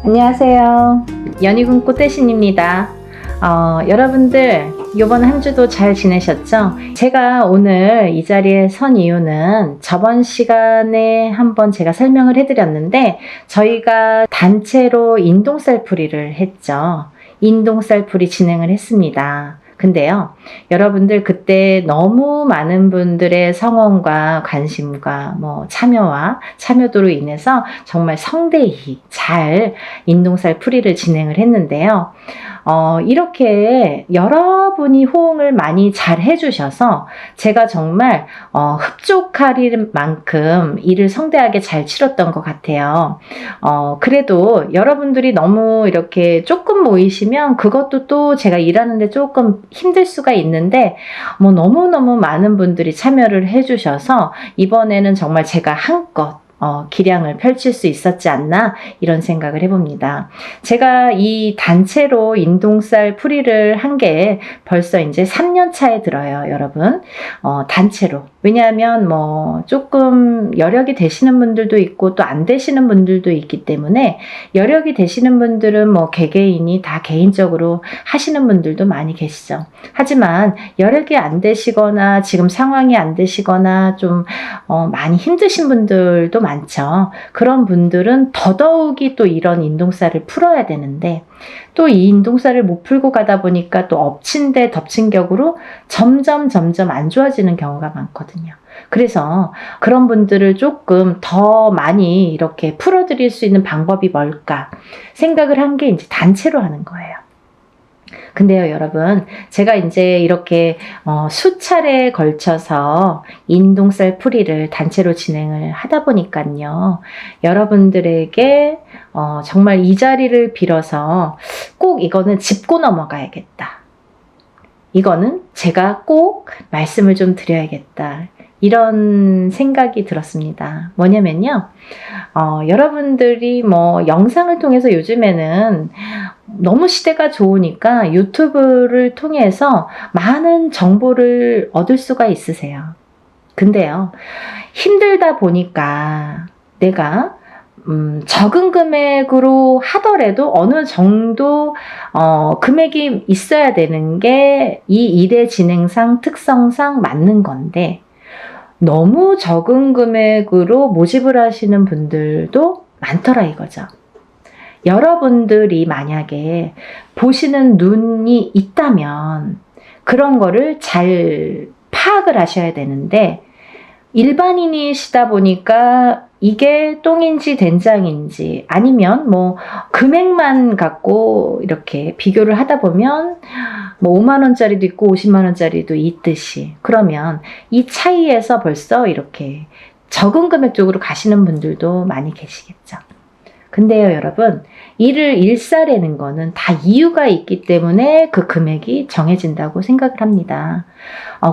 안녕하세요. 연희군 꽃대신입니다. 여러분들 이번 한 주도 잘 지내셨죠? 제가 오늘 이 자리에 선 이유는 저번 시간에 한번 제가 설명을 해드렸는데 저희가 단체로 인동살풀이를 했죠. 인동살풀이 진행을 했습니다. 근데요, 여러분들 그때 너무 많은 분들의 성원과 관심과 참여도로 인해서 정말 성대히 잘 인동살풀이를 진행을 했는데요. 이렇게 여러분이 호응을 많이 잘 해주셔서 제가 정말 흡족할 만큼 일을 성대하게 잘 치렀던 것 같아요. 그래도 여러분들이 너무 이렇게 조금 모이시면 그것도 또 제가 일하는데 조금 힘들 수가 있는데 너무너무 많은 분들이 참여를 해주셔서 이번에는 정말 제가 한껏 기량을 펼칠 수 있었지 않나 이런 생각을 해봅니다. 제가 이 단체로 인동살 풀이를 한 게 벌써 이제 3년 차에 들어요, 여러분. 단체로. 왜냐하면 조금 여력이 되시는 분들도 있고 또 안 되시는 분들도 있기 때문에 여력이 되시는 분들은 개개인이 다 개인적으로 하시는 분들도 많이 계시죠. 하지만 여력이 안 되시거나 지금 상황이 안 되시거나 좀 많이 힘드신 분들도 많죠. 그런 분들은 더더욱이 또 이런 인동살을 풀어야 되는데 또 이 인동살을 못 풀고 가다 보니까 또 엎친 데 덮친 격으로 점점 안 좋아지는 경우가 많거든요. 그래서 그런 분들을 조금 더 많이 이렇게 풀어드릴 수 있는 방법이 뭘까 생각을 한 게 이제 단체로 하는 거예요. 근데요, 여러분, 제가 이제 이렇게 수차례에 걸쳐서 인동살 풀이를 단체로 진행을 하다 보니까요, 여러분들에게 정말 이 자리를 빌어서 꼭 이거는 짚고 넘어가야겠다. 이거는 제가 꼭 말씀을 좀 드려야겠다. 이런 생각이 들었습니다. 뭐냐면요, 여러분들이 영상을 통해서 요즘에는 너무 시대가 좋으니까 유튜브를 통해서 많은 정보를 얻을 수가 있으세요. 근데요, 힘들다 보니까 내가 적은 금액으로 하더라도 어느 정도 금액이 있어야 되는 게 이 일의 진행상 특성상 맞는 건데 너무 적은 금액으로 모집을 하시는 분들도 많더라 이거죠. 여러분들이 만약에 보시는 눈이 있다면 그런 거를 잘 파악을 하셔야 되는데 일반인이시다 보니까 이게 똥인지 된장인지 아니면 금액만 갖고 이렇게 비교를 하다 보면 5만 원짜리도 있고 50만 원짜리도 있듯이 그러면 이 차이에서 벌써 이렇게 적은 금액 쪽으로 가시는 분들도 많이 계시겠죠. 근데요, 여러분, 일을 일사라는 거는 다 이유가 있기 때문에 그 금액이 정해진다고 생각을 합니다.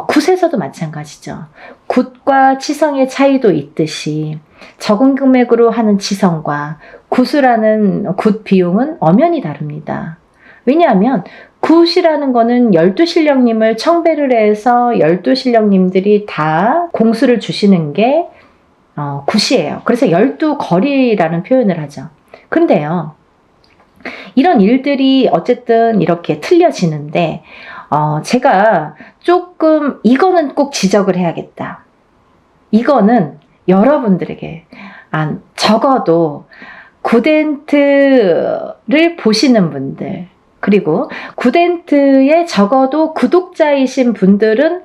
굿에서도 마찬가지죠. 굿과 치성의 차이도 있듯이 적은 금액으로 하는 치성과 굿을 하는 굿 비용은 엄연히 다릅니다. 왜냐하면 굿이라는 거는 12실령님을 청배를 해서 12실령님들이 다 공수를 주시는 게 굿이에요. 그래서 12거리라는 표현을 하죠. 근데요, 이런 일들이 어쨌든 이렇게 틀려지는데 제가 조금 이거는 꼭 지적을 해야겠다. 이거는 여러분들에게 적어도 굿엔트를 보시는 분들 그리고 굿엔트에 적어도 구독자이신 분들은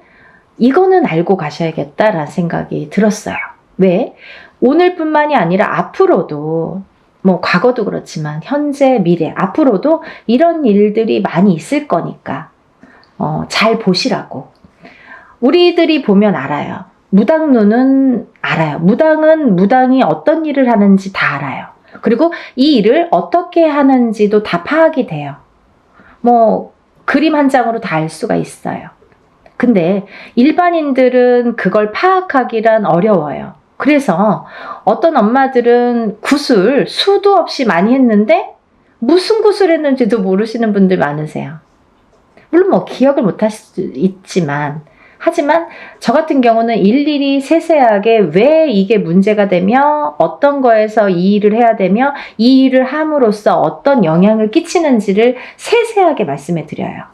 이거는 알고 가셔야겠다라는 생각이 들었어요. 왜? 오늘뿐만이 아니라 앞으로도 과거도 그렇지만 현재, 미래, 앞으로도 이런 일들이 많이 있을 거니까 잘 보시라고. 우리들이 보면 알아요. 무당눈은 알아요. 무당은 무당이 어떤 일을 하는지 다 알아요. 그리고 이 일을 어떻게 하는지도 다 파악이 돼요. 그림 한 장으로 다 알 수가 있어요. 근데 일반인들은 그걸 파악하기란 어려워요. 그래서 어떤 엄마들은 굿을 수도 없이 많이 했는데 무슨 굿을 했는지도 모르시는 분들 많으세요. 물론 기억을 못 할 수도 있지만 하지만 저 같은 경우는 일일이 세세하게 왜 이게 문제가 되며 어떤 거에서 이 일을 해야 되며 이 일을 함으로써 어떤 영향을 끼치는지를 세세하게 말씀해 드려요.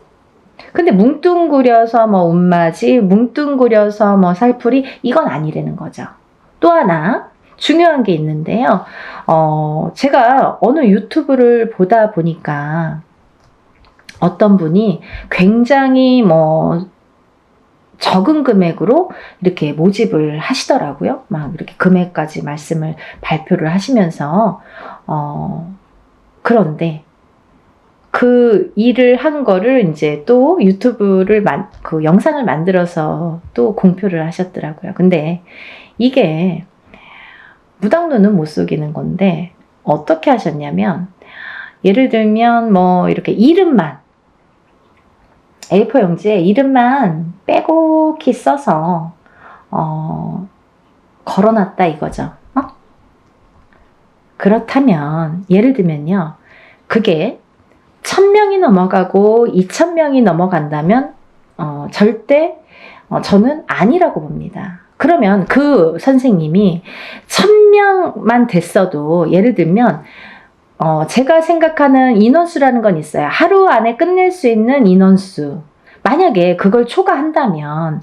근데 뭉뚱그려서 뭐 운맞이, 뭉뚱그려서 뭐 살풀이, 이건 아니라는 거죠. 또 하나 중요한 게 있는데요. 제가 어느 유튜브를 보다 보니까 어떤 분이 굉장히 뭐 적은 금액으로 이렇게 모집을 하시더라고요. 막 이렇게 금액까지 말씀을 발표를 하시면서 그런데 그 일을 한 거를 이제 또 유튜브를 그 영상을 만들어서 또 공표를 하셨더라고요. 근데 이게 무당눈은 못 속이는 건데 어떻게 하셨냐면, 예를 들면 뭐 이렇게 이름만 A4 용지에 이름만 빼곡히 써서 걸어놨다 이거죠. 그렇다면 예를 들면요, 그게 1000명이 넘어가고 2000명이 넘어간다면 절대 저는 아니라고 봅니다. 그러면 그 선생님이 1000명만 됐어도, 예를 들면 제가 생각하는 인원수라는 건 있어요. 하루 안에 끝낼 수 있는 인원수. 만약에 그걸 초과한다면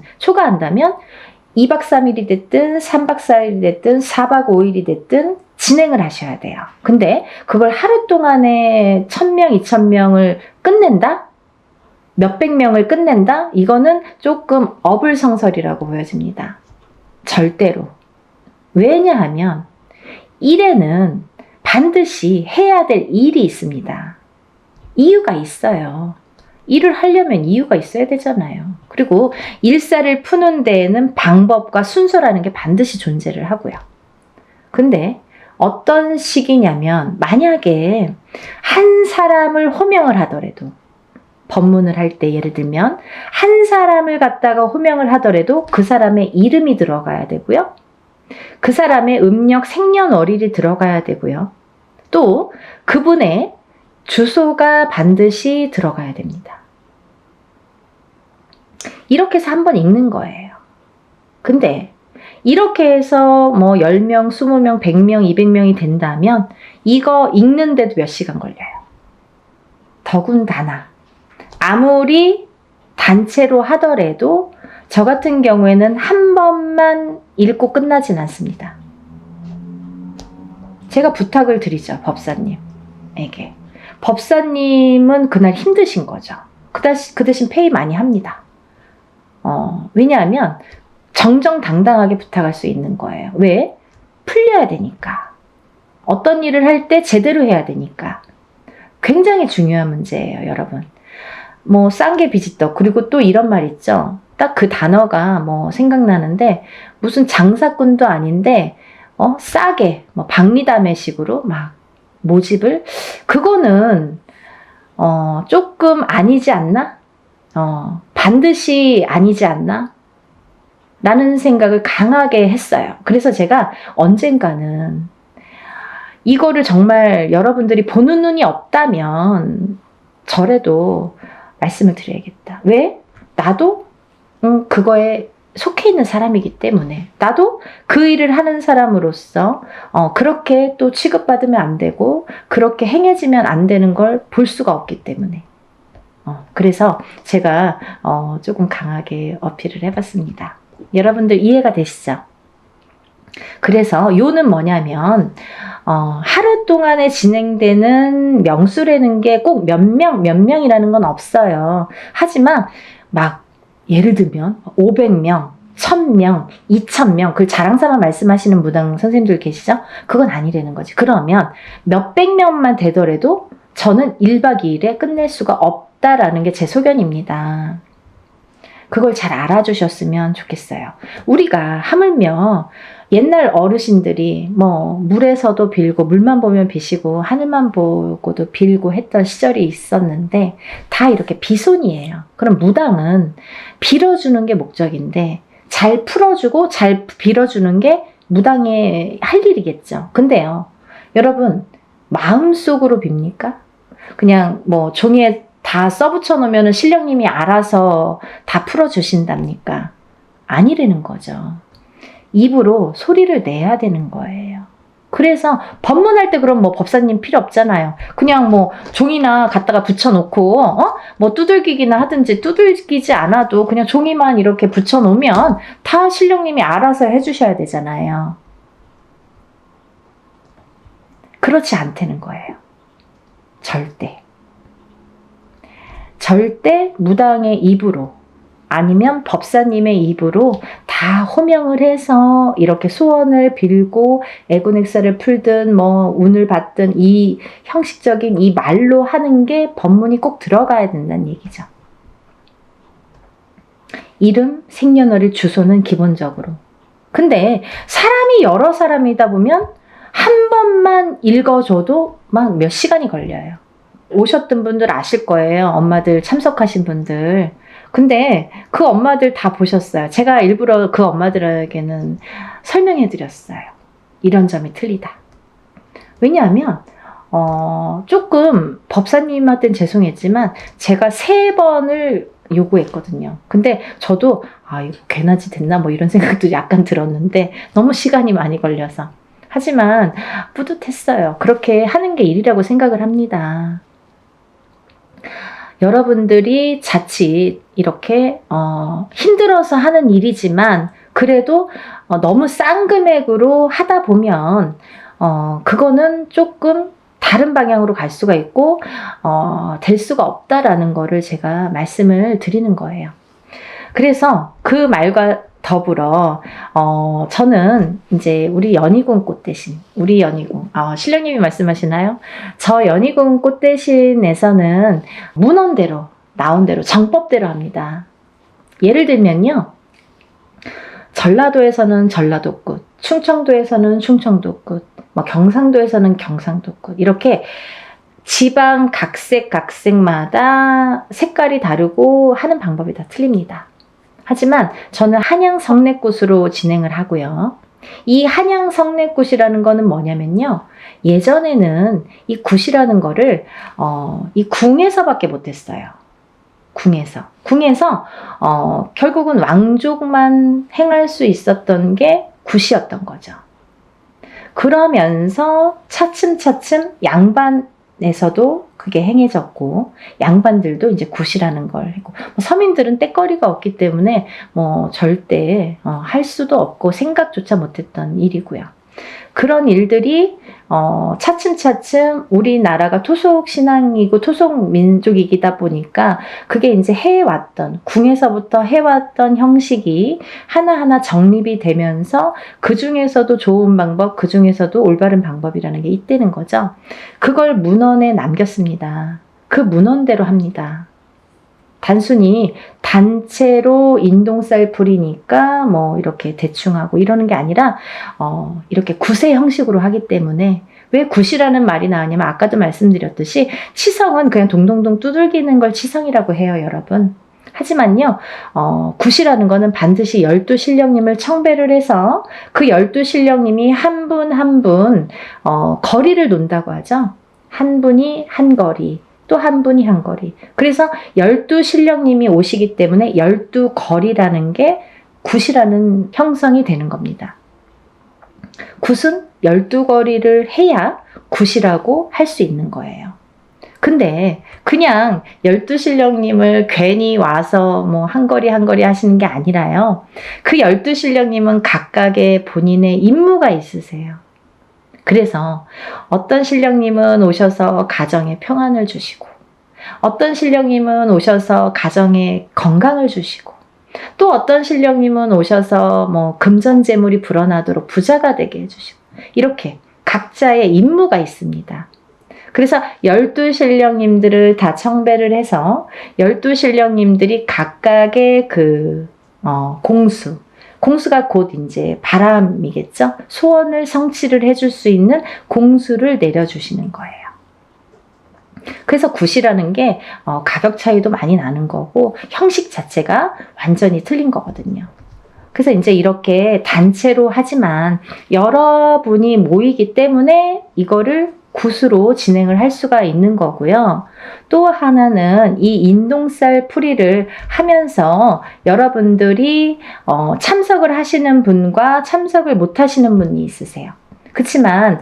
2박 3일이 됐든 3박 4일이 됐든 4박 5일이 됐든 진행을 하셔야 돼요. 근데 그걸 하루 동안에 1000명, 2000명을 끝낸다? 몇백 명을 끝낸다? 이거는 조금 어불성설이라고 보여집니다. 절대로. 왜냐하면 일에는 반드시 해야 될 일이 있습니다. 이유가 있어요. 일을 하려면 이유가 있어야 되잖아요. 그리고 일사를 푸는 데에는 방법과 순서라는 게 반드시 존재를 하고요. 근데 어떤 식이냐면, 만약에 한 사람을 호명을 하더라도, 법문을 할 때 예를 들면 한 사람을 갖다가 호명을 하더라도 그 사람의 이름이 들어가야 되고요. 그 사람의 음력 생년월일이 들어가야 되고요. 또 그분의 주소가 반드시 들어가야 됩니다. 이렇게 해서 한번 읽는 거예요. 근데 이렇게 해서 뭐 10명, 20명, 100명, 200명이 된다면 이거 읽는데도 몇 시간 걸려요. 더군다나 아무리 단체로 하더라도 저 같은 경우에는 한 번만 읽고 끝나진 않습니다. 제가 부탁을 드리죠, 법사님에게. 법사님은 그날 힘드신 거죠. 그 대신 페이 많이 합니다. 왜냐하면 정정당당하게 부탁할 수 있는 거예요. 왜? 풀려야 되니까. 어떤 일을 할 때 제대로 해야 되니까. 굉장히 중요한 문제예요, 여러분. 뭐 싼 게 비지떡. 그리고 또 이런 말 있죠. 딱 그 단어가 뭐 생각나는데, 무슨 장사꾼도 아닌데 싸게 뭐 박리담회식으로 막 모집을, 그거는 조금 아니지 않나? 반드시 아니지 않나? 라는 생각을 강하게 했어요. 그래서 제가 언젠가는 이거를 정말 여러분들이 보는 눈이 없다면 저라도 말씀을 드려야겠다. 왜? 나도 그거에 속해 있는 사람이기 때문에, 나도 그 일을 하는 사람으로서 그렇게 또 취급받으면 안 되고 그렇게 행해지면 안 되는 걸 볼 수가 없기 때문에 그래서 제가 조금 강하게 어필을 해봤습니다. 여러분들 이해가 되시죠? 그래서 요는 뭐냐면 하루 동안에 진행되는 명수라는 게 꼭 몇 명이라는 건 없어요. 하지만 막 예를 들면 500명, 1000명, 2000명, 그 자랑사만 말씀하시는 무당 선생님들 계시죠? 그건 아니라는 거지. 그러면 몇백 명만 되더라도 저는 1박 2일에 끝낼 수가 없다라는 게 제 소견입니다. 그걸 잘 알아주셨으면 좋겠어요. 우리가 하물며 옛날 어르신들이 뭐 물에서도 빌고, 물만 보면 비시고 하늘만 보고도 빌고 했던 시절이 있었는데 다 이렇게 비손이에요. 그럼 무당은 빌어주는 게 목적인데 잘 풀어주고 잘 빌어주는 게 무당의 할 일이겠죠. 근데요, 여러분 마음속으로 빕니까? 그냥 뭐 종이에 다 써붙여 놓으면 신령님이 알아서 다 풀어주신답니까? 아니라는 거죠. 입으로 소리를 내야 되는 거예요. 그래서 법문할 때 그럼 뭐 법사님 필요 없잖아요. 그냥 뭐 종이나 갖다가 붙여놓고 뭐 두들기기나 하든지, 두들기지 않아도 그냥 종이만 이렇게 붙여놓으면 다 신령님이 알아서 해주셔야 되잖아요. 그렇지 않다는 거예요. 절대. 절대 무당의 입으로, 아니면 법사님의 입으로 다 호명을 해서 이렇게 소원을 빌고 애군액사를 풀든 뭐 운을 받든 이 형식적인 이 말로 하는 게 법문이 꼭 들어가야 된다는 얘기죠. 이름, 생년월일, 주소는 기본적으로. 근데 사람이 여러 사람이다 보면 한 번만 읽어줘도 막 몇 시간이 걸려요. 오셨던 분들 아실 거예요. 엄마들 참석하신 분들. 근데 그 엄마들 다 보셨어요. 제가 일부러 그 엄마들에게는 설명해 드렸어요. 이런 점이 틀리다. 왜냐하면 조금 법사님한테는 죄송했지만 제가 3번을 요구했거든요. 근데 저도 이거 괜하지 됐나 뭐 이런 생각도 약간 들었는데 너무 시간이 많이 걸려서. 하지만 뿌듯했어요. 그렇게 하는 게 일이라고 생각을 합니다. 여러분들이 자칫 이렇게 힘들어서 하는 일이지만 그래도 너무 싼 금액으로 하다 보면 그거는 조금 다른 방향으로 갈 수가 있고 될 수가 없다라는 거를 제가 말씀을 드리는 거예요. 그래서 그 말과 더불어 저는 이제 우리 연희궁 꽃 대신, 우리 연희궁 신령님이 말씀하시나요? 저 연희궁 꽃 대신에서는 문헌대로 나온 대로 정법대로 합니다. 예를 들면요, 전라도에서는 전라도꽃, 충청도에서는 충청도꽃, 뭐 경상도에서는 경상도꽃, 이렇게 지방 각색마다 색깔이 다르고 하는 방법이 다 틀립니다. 하지만 저는 한양 성례꽃으로 진행을 하고요. 이 한양 성례꽃이라는 거는 뭐냐면요, 예전에는 이 굿이라는 거를 이 궁에서밖에 못했어요. 궁에서 결국은 왕족만 행할 수 있었던 게 굿이었던 거죠. 그러면서 차츰차츰 양반에서도 그게 행해졌고, 양반들도 이제 굿이라는 걸 했고, 서민들은 때거리가 없기 때문에 뭐 절대 할 수도 없고 생각조차 못했던 일이고요. 그런 일들이 차츰차츰 우리나라가 토속 신앙이고 토속 민족이다 보니까 그게 이제 해왔던, 궁에서부터 해왔던 형식이 하나하나 정립이 되면서 그 중에서도 좋은 방법, 그 중에서도 올바른 방법이라는 게 있다는 거죠. 그걸 문헌에 남겼습니다. 그 문헌대로 합니다. 단순히 단체로 인동쌀 풀이니까 뭐 이렇게 대충 하고 이러는 게 아니라 이렇게 굿의 형식으로 하기 때문에, 왜 굿이라는 말이 나왔냐면 아까도 말씀드렸듯이 치성은 그냥 동동동 두들기는 걸 치성이라고 해요, 여러분. 하지만요, 굿이라는 거는 반드시 12신령님을 청배를 해서 그 12신령님이 한 분 한 분 거리를 논다고 하죠. 한 분이 한 거리, 또 한 분이 한 거리. 그래서 12신령님이 오시기 때문에 12거리라는 게 굿이라는 형성이 되는 겁니다. 굿은 12거리를 해야 굿이라고 할 수 있는 거예요. 근데 그냥 12신령님을 괜히 와서 뭐 한 거리 한 거리 하시는 게 아니라요. 그 12신령님은 각각의 본인의 임무가 있으세요. 그래서 어떤 신령님은 오셔서 가정에 평안을 주시고, 어떤 신령님은 오셔서 가정에 건강을 주시고, 또 어떤 신령님은 오셔서 뭐 금전재물이 불어나도록 부자가 되게 해주시고, 이렇게 각자의 임무가 있습니다. 그래서 12신령님들을 다 청배를 해서 12신령님들이 각각의 그 공수가 곧 이제 바람이겠죠. 소원을 성취를 해줄 수 있는 공수를 내려주시는 거예요. 그래서 굿이라는 게 가격 차이도 많이 나는 거고 형식 자체가 완전히 틀린 거거든요. 그래서 이제 이렇게 단체로 하지만 여러분이 모이기 때문에 이거를 붓으로 진행을 할 수가 있는 거고요. 또 하나는 이 인동살 풀이를 하면서 여러분들이 참석을 하시는 분과 참석을 못 하시는 분이 있으세요. 그렇지만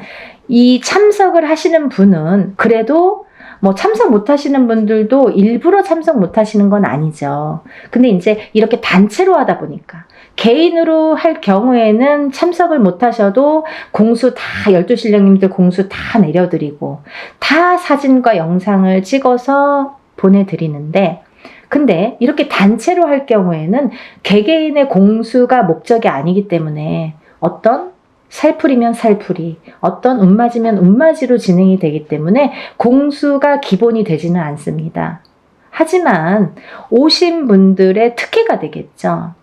이 참석을 하시는 분은 그래도 뭐 참석 못 하시는 분들도 일부러 참석 못 하시는 건 아니죠. 근데 이제 이렇게 단체로 하다 보니까 개인으로 할 경우에는 참석을 못 하셔도 공수 다 12신령님들 공수 다 내려드리고 다 사진과 영상을 찍어서 보내드리는데, 근데 이렇게 단체로 할 경우에는 개개인의 공수가 목적이 아니기 때문에 어떤 살풀이면 살풀이, 어떤 운맞이면 운맞이로 진행이 되기 때문에 공수가 기본이 되지는 않습니다. 하지만 오신 분들의 특혜가 되겠죠.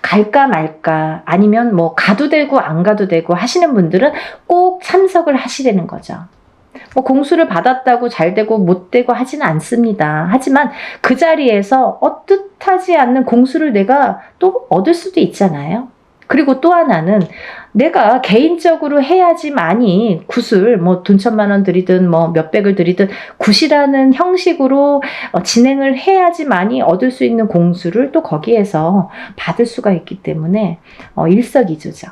갈까 말까 아니면 뭐 가도 되고 안 가도 되고 하시는 분들은 꼭 참석을 하시려는 거죠. 뭐 공수를 받았다고 잘 되고 못 되고 하지는 않습니다. 하지만 그 자리에서 뜻하지 않는 공수를 내가 또 얻을 수도 있잖아요. 그리고 또 하나는 내가 개인적으로 해야지만이 굿을 뭐 돈 1,000만 들이든 뭐 몇백을 들이든 굿이라는 형식으로 진행을 해야지만이 얻을 수 있는 공수를 또 거기에서 받을 수가 있기 때문에 일석이조죠.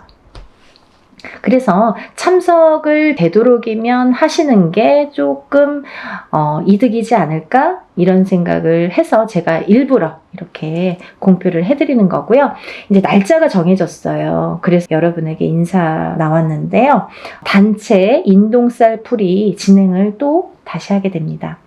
그래서 참석을 되도록이면 하시는 게 조금 이득이지 않을까 이런 생각을 해서 제가 일부러 이렇게 공표를 해드리는 거고요. 이제 날짜가 정해졌어요. 그래서 여러분에게 인사 나왔는데요. 단체 인동살 풀이 진행을 또 다시 하게 됩니다.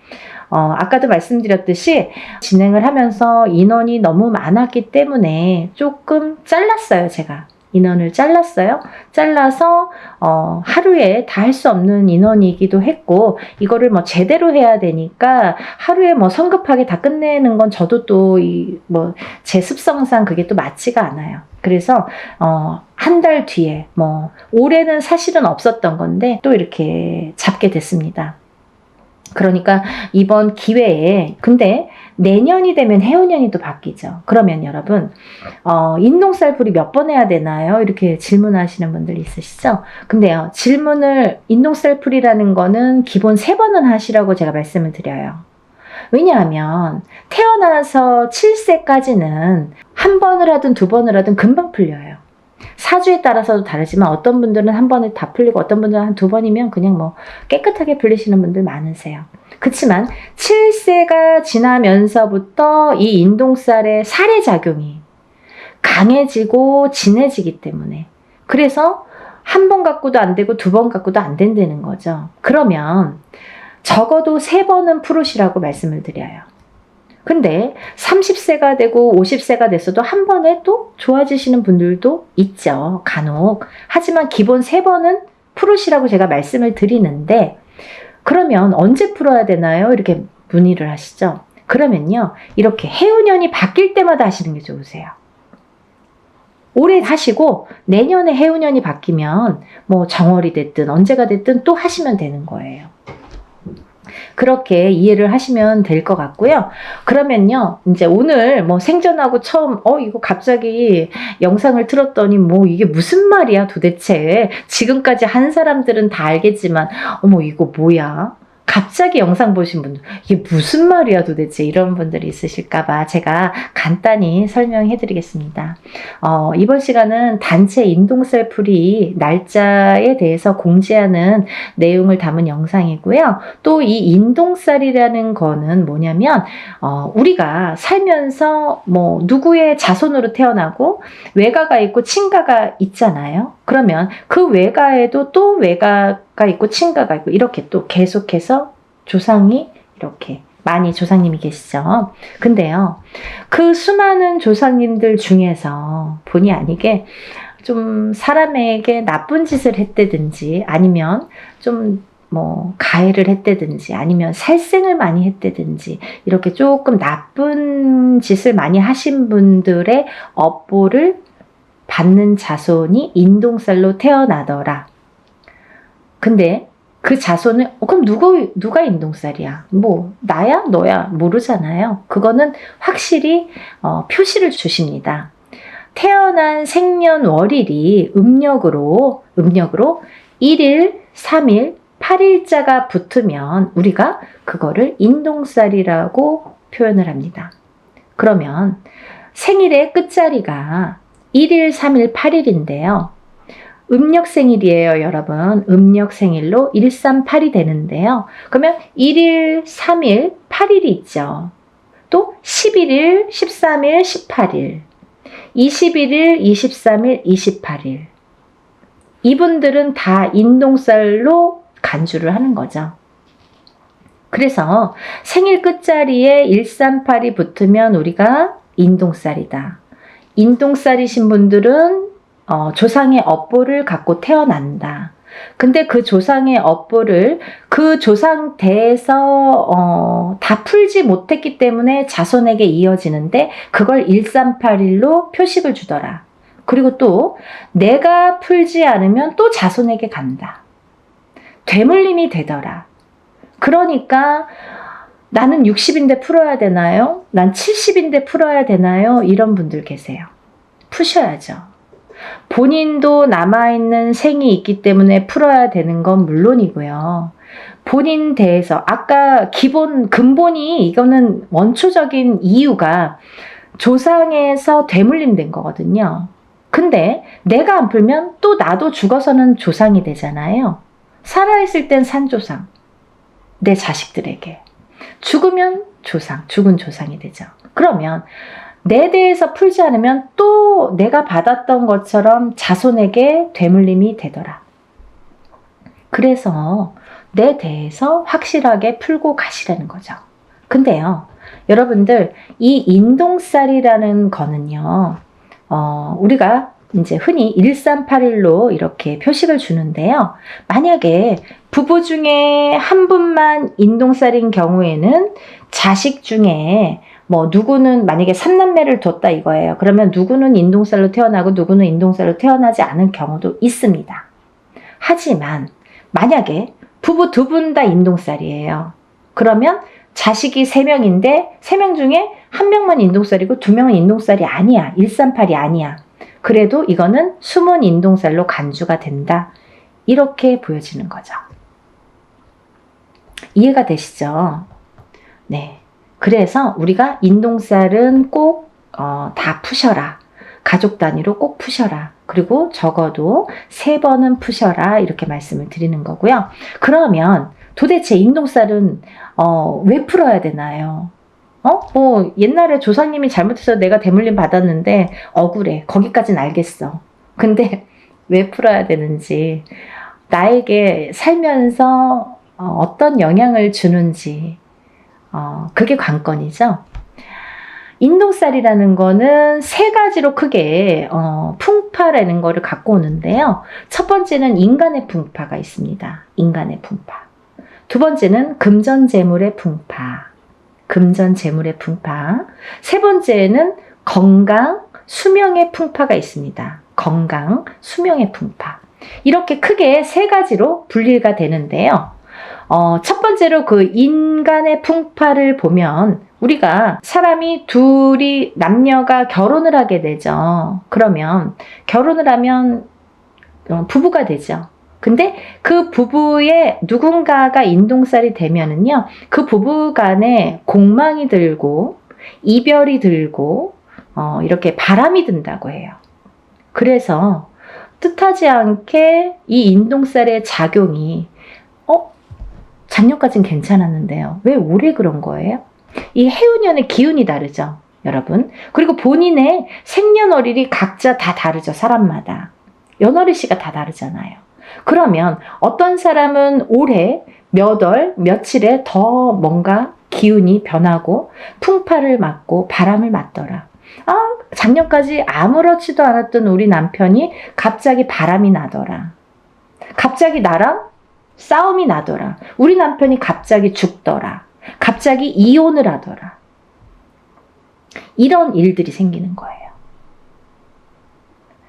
아까도 말씀드렸듯이 진행을 하면서 인원이 너무 많았기 때문에 조금 잘랐어요, 제가. 인원을 잘랐어요. 잘라서 하루에 다 할 수 없는 인원이기도 했고, 이거를 뭐 제대로 해야 되니까 하루에 뭐 성급하게 다 끝내는 건 저도 또 제 습성상 그게 또 맞지가 않아요. 그래서 한 달 뒤에 뭐 올해는 사실은 없었던 건데 또 이렇게 잡게 됐습니다. 그러니까 이번 기회에, 근데 내년이 되면 해운년이 또 바뀌죠. 그러면 여러분 인동살풀이 몇 번 해야 되나요? 이렇게 질문하시는 분들 있으시죠? 근데요, 질문을 인동살풀이라는 거는 기본 3번은 하시라고 제가 말씀을 드려요. 왜냐하면 태어나서 7세까지는 한 번을 하든 2번을 하든 금방 풀려요. 사주에 따라서도 다르지만 어떤 분들은 한 번에 다 풀리고 어떤 분들은 한 2번이면 그냥 뭐 깨끗하게 풀리시는 분들 많으세요. 그렇지만 7세가 지나면서부터 이 인동살의 살해작용이 강해지고 진해지기 때문에, 그래서 한 번 갖고도 안 되고 2번 갖고도 안 된다는 거죠. 그러면 적어도 3번은 풀으시라고 말씀을 드려요. 근데 30세가 되고 50세가 됐어도 한 번에 또 좋아지시는 분들도 있죠, 간혹. 하지만 기본 3번은 풀으시라고 제가 말씀을 드리는데, 그러면 언제 풀어야 되나요? 이렇게 문의를 하시죠. 그러면요, 이렇게 해운년이 바뀔 때마다 하시는 게 좋으세요. 올해 하시고 내년에 해운년이 바뀌면 뭐 정월이 됐든 언제가 됐든 또 하시면 되는 거예요. 그렇게 이해를 하시면 될 것 같고요. 그러면요, 이제 오늘 뭐 생전하고 처음 이거 갑자기 영상을 틀었더니 뭐 이게 무슨 말이야 도대체. 지금까지 한 사람들은 다 알겠지만 어머 이거 뭐야? 갑자기 영상 보신 분들 이게 무슨 말이야 도대체 이런 분들이 있으실까봐 제가 간단히 설명해 드리겠습니다. 이번 시간은 단체 인동살풀이 날짜에 대해서 공지하는 내용을 담은 영상이고요. 또 이 인동살이라는 거는 뭐냐면 우리가 살면서 뭐 누구의 자손으로 태어나고 외가가 있고 친가가 있잖아요. 그러면 그 외가에도 또 외가가 있고 친가가 있고 이렇게 또 계속해서 조상이 이렇게 많이 조상님이 계시죠. 근데요, 그 수많은 조상님들 중에서 본의 아니게 좀 사람에게 나쁜 짓을 했다든지 아니면 좀 뭐 가해를 했다든지 아니면 살생을 많이 했다든지 이렇게 조금 나쁜 짓을 많이 하신 분들의 업보를 받는 자손이 인동살로 태어나더라. 근데 그 자손은 그럼 누가 인동살이야? 뭐 나야 너야 모르잖아요. 그거는 확실히 표시를 주십니다. 태어난 생년월일이 음력으로 1일, 3일, 8일자가 붙으면 우리가 그거를 인동살이라고 표현을 합니다. 그러면 생일의 끝자리가 1일, 3일, 8일인데요. 음력 생일이에요, 여러분. 음력 생일로 138이 되는데요. 그러면 1일, 3일, 8일이 있죠. 또 11일, 13일, 18일, 21일, 23일, 28일. 이분들은 다 인동살로 간주를 하는 거죠. 그래서 생일 끝자리에 138이 붙으면 우리가 인동살이다. 인동살이신 분들은 조상의 업보를 갖고 태어난다. 근데 그 조상의 업보를 그 조상 대에서 다 풀지 못했기 때문에 자손에게 이어지는데 그걸 138일로 표식을 주더라. 그리고 또 내가 풀지 않으면 또 자손에게 간다. 되물림이 되더라. 그러니까 나는 60인데 풀어야 되나요? 난 70인데 풀어야 되나요? 이런 분들 계세요. 푸셔야죠. 본인도 남아있는 생이 있기 때문에 풀어야 되는 건 물론이고요. 본인 대해서 아까 근본이 이거는 원초적인 이유가 조상에서 되물림된 거거든요. 근데 내가 안 풀면 또 나도 죽어서는 조상이 되잖아요. 살아있을 땐 산조상, 내 자식들에게. 죽으면 조상, 죽은 조상이 되죠. 그러면 내 대해서 풀지 않으면 또 내가 받았던 것처럼 자손에게 되물림이 되더라. 그래서 내 대해서 확실하게 풀고 가시라는 거죠. 근데요, 여러분들, 이 인동살이라는 거는요, 우리가 이제 흔히 1381로 이렇게 표식을 주는데요. 만약에 부부 중에 한 분만 인동살인 경우에는 자식 중에 누구는 만약에 3남매를 뒀다 이거예요. 그러면 누구는 인동살로 태어나고 누구는 인동살로 태어나지 않은 경우도 있습니다. 하지만 만약에 부부 2분 다 인동살이에요. 그러면 자식이 3명인데 3명 중에 1명만 인동살이고 2명은 인동살이 아니야. 138이 아니야. 그래도 이거는 숨은 인동살로 간주가 된다. 이렇게 보여지는 거죠. 이해가 되시죠? 네. 그래서 우리가 인동살은 꼭 다 푸셔라. 가족 단위로 꼭 푸셔라. 그리고 적어도 3번은 푸셔라. 이렇게 말씀을 드리는 거고요. 그러면 도대체 인동살은 왜 풀어야 되나요? 옛날에 조상님이 잘못해서 내가 대물림 받았는데 억울해. 거기까진 알겠어. 근데 왜 풀어야 되는지, 나에게 살면서 어떤 영향을 주는지, 그게 관건이죠. 인동살이라는 거는 3가지로 크게 풍파라는 거를 갖고 오는데요. 첫 번째는 인간의 풍파가 있습니다. 인간의 풍파. 두 번째는 금전재물의 풍파. 금전재물의 풍파. 세 번째는 건강, 수명의 풍파가 있습니다. 건강, 수명의 풍파. 이렇게 크게 3가지로 분리가 되는데요. 첫 번째로 그 인간의 풍파를 보면 우리가 사람이 둘이 남녀가 결혼을 하게 되죠. 그러면 결혼을 하면 부부가 되죠. 근데 그 부부의 누군가가 인동살이 되면은요, 그 부부 간에 공망이 들고 이별이 들고 이렇게 바람이 든다고 해요. 그래서 뜻하지 않게 이 인동살의 작용이 작년까지는 괜찮았는데요. 왜 올해 그런 거예요? 이 해운년의 기운이 다르죠, 여러분. 그리고 본인의 생년월일이 각자 다 다르죠, 사람마다. 연월일시가 다 다르잖아요. 그러면 어떤 사람은 올해 몇 월, 며칠에 더 뭔가 기운이 변하고 풍파를 맞고 바람을 맞더라. 작년까지 아무렇지도 않았던 우리 남편이 갑자기 바람이 나더라. 갑자기 나랑 싸움이 나더라. 우리 남편이 갑자기 죽더라. 갑자기 이혼을 하더라. 이런 일들이 생기는 거예요.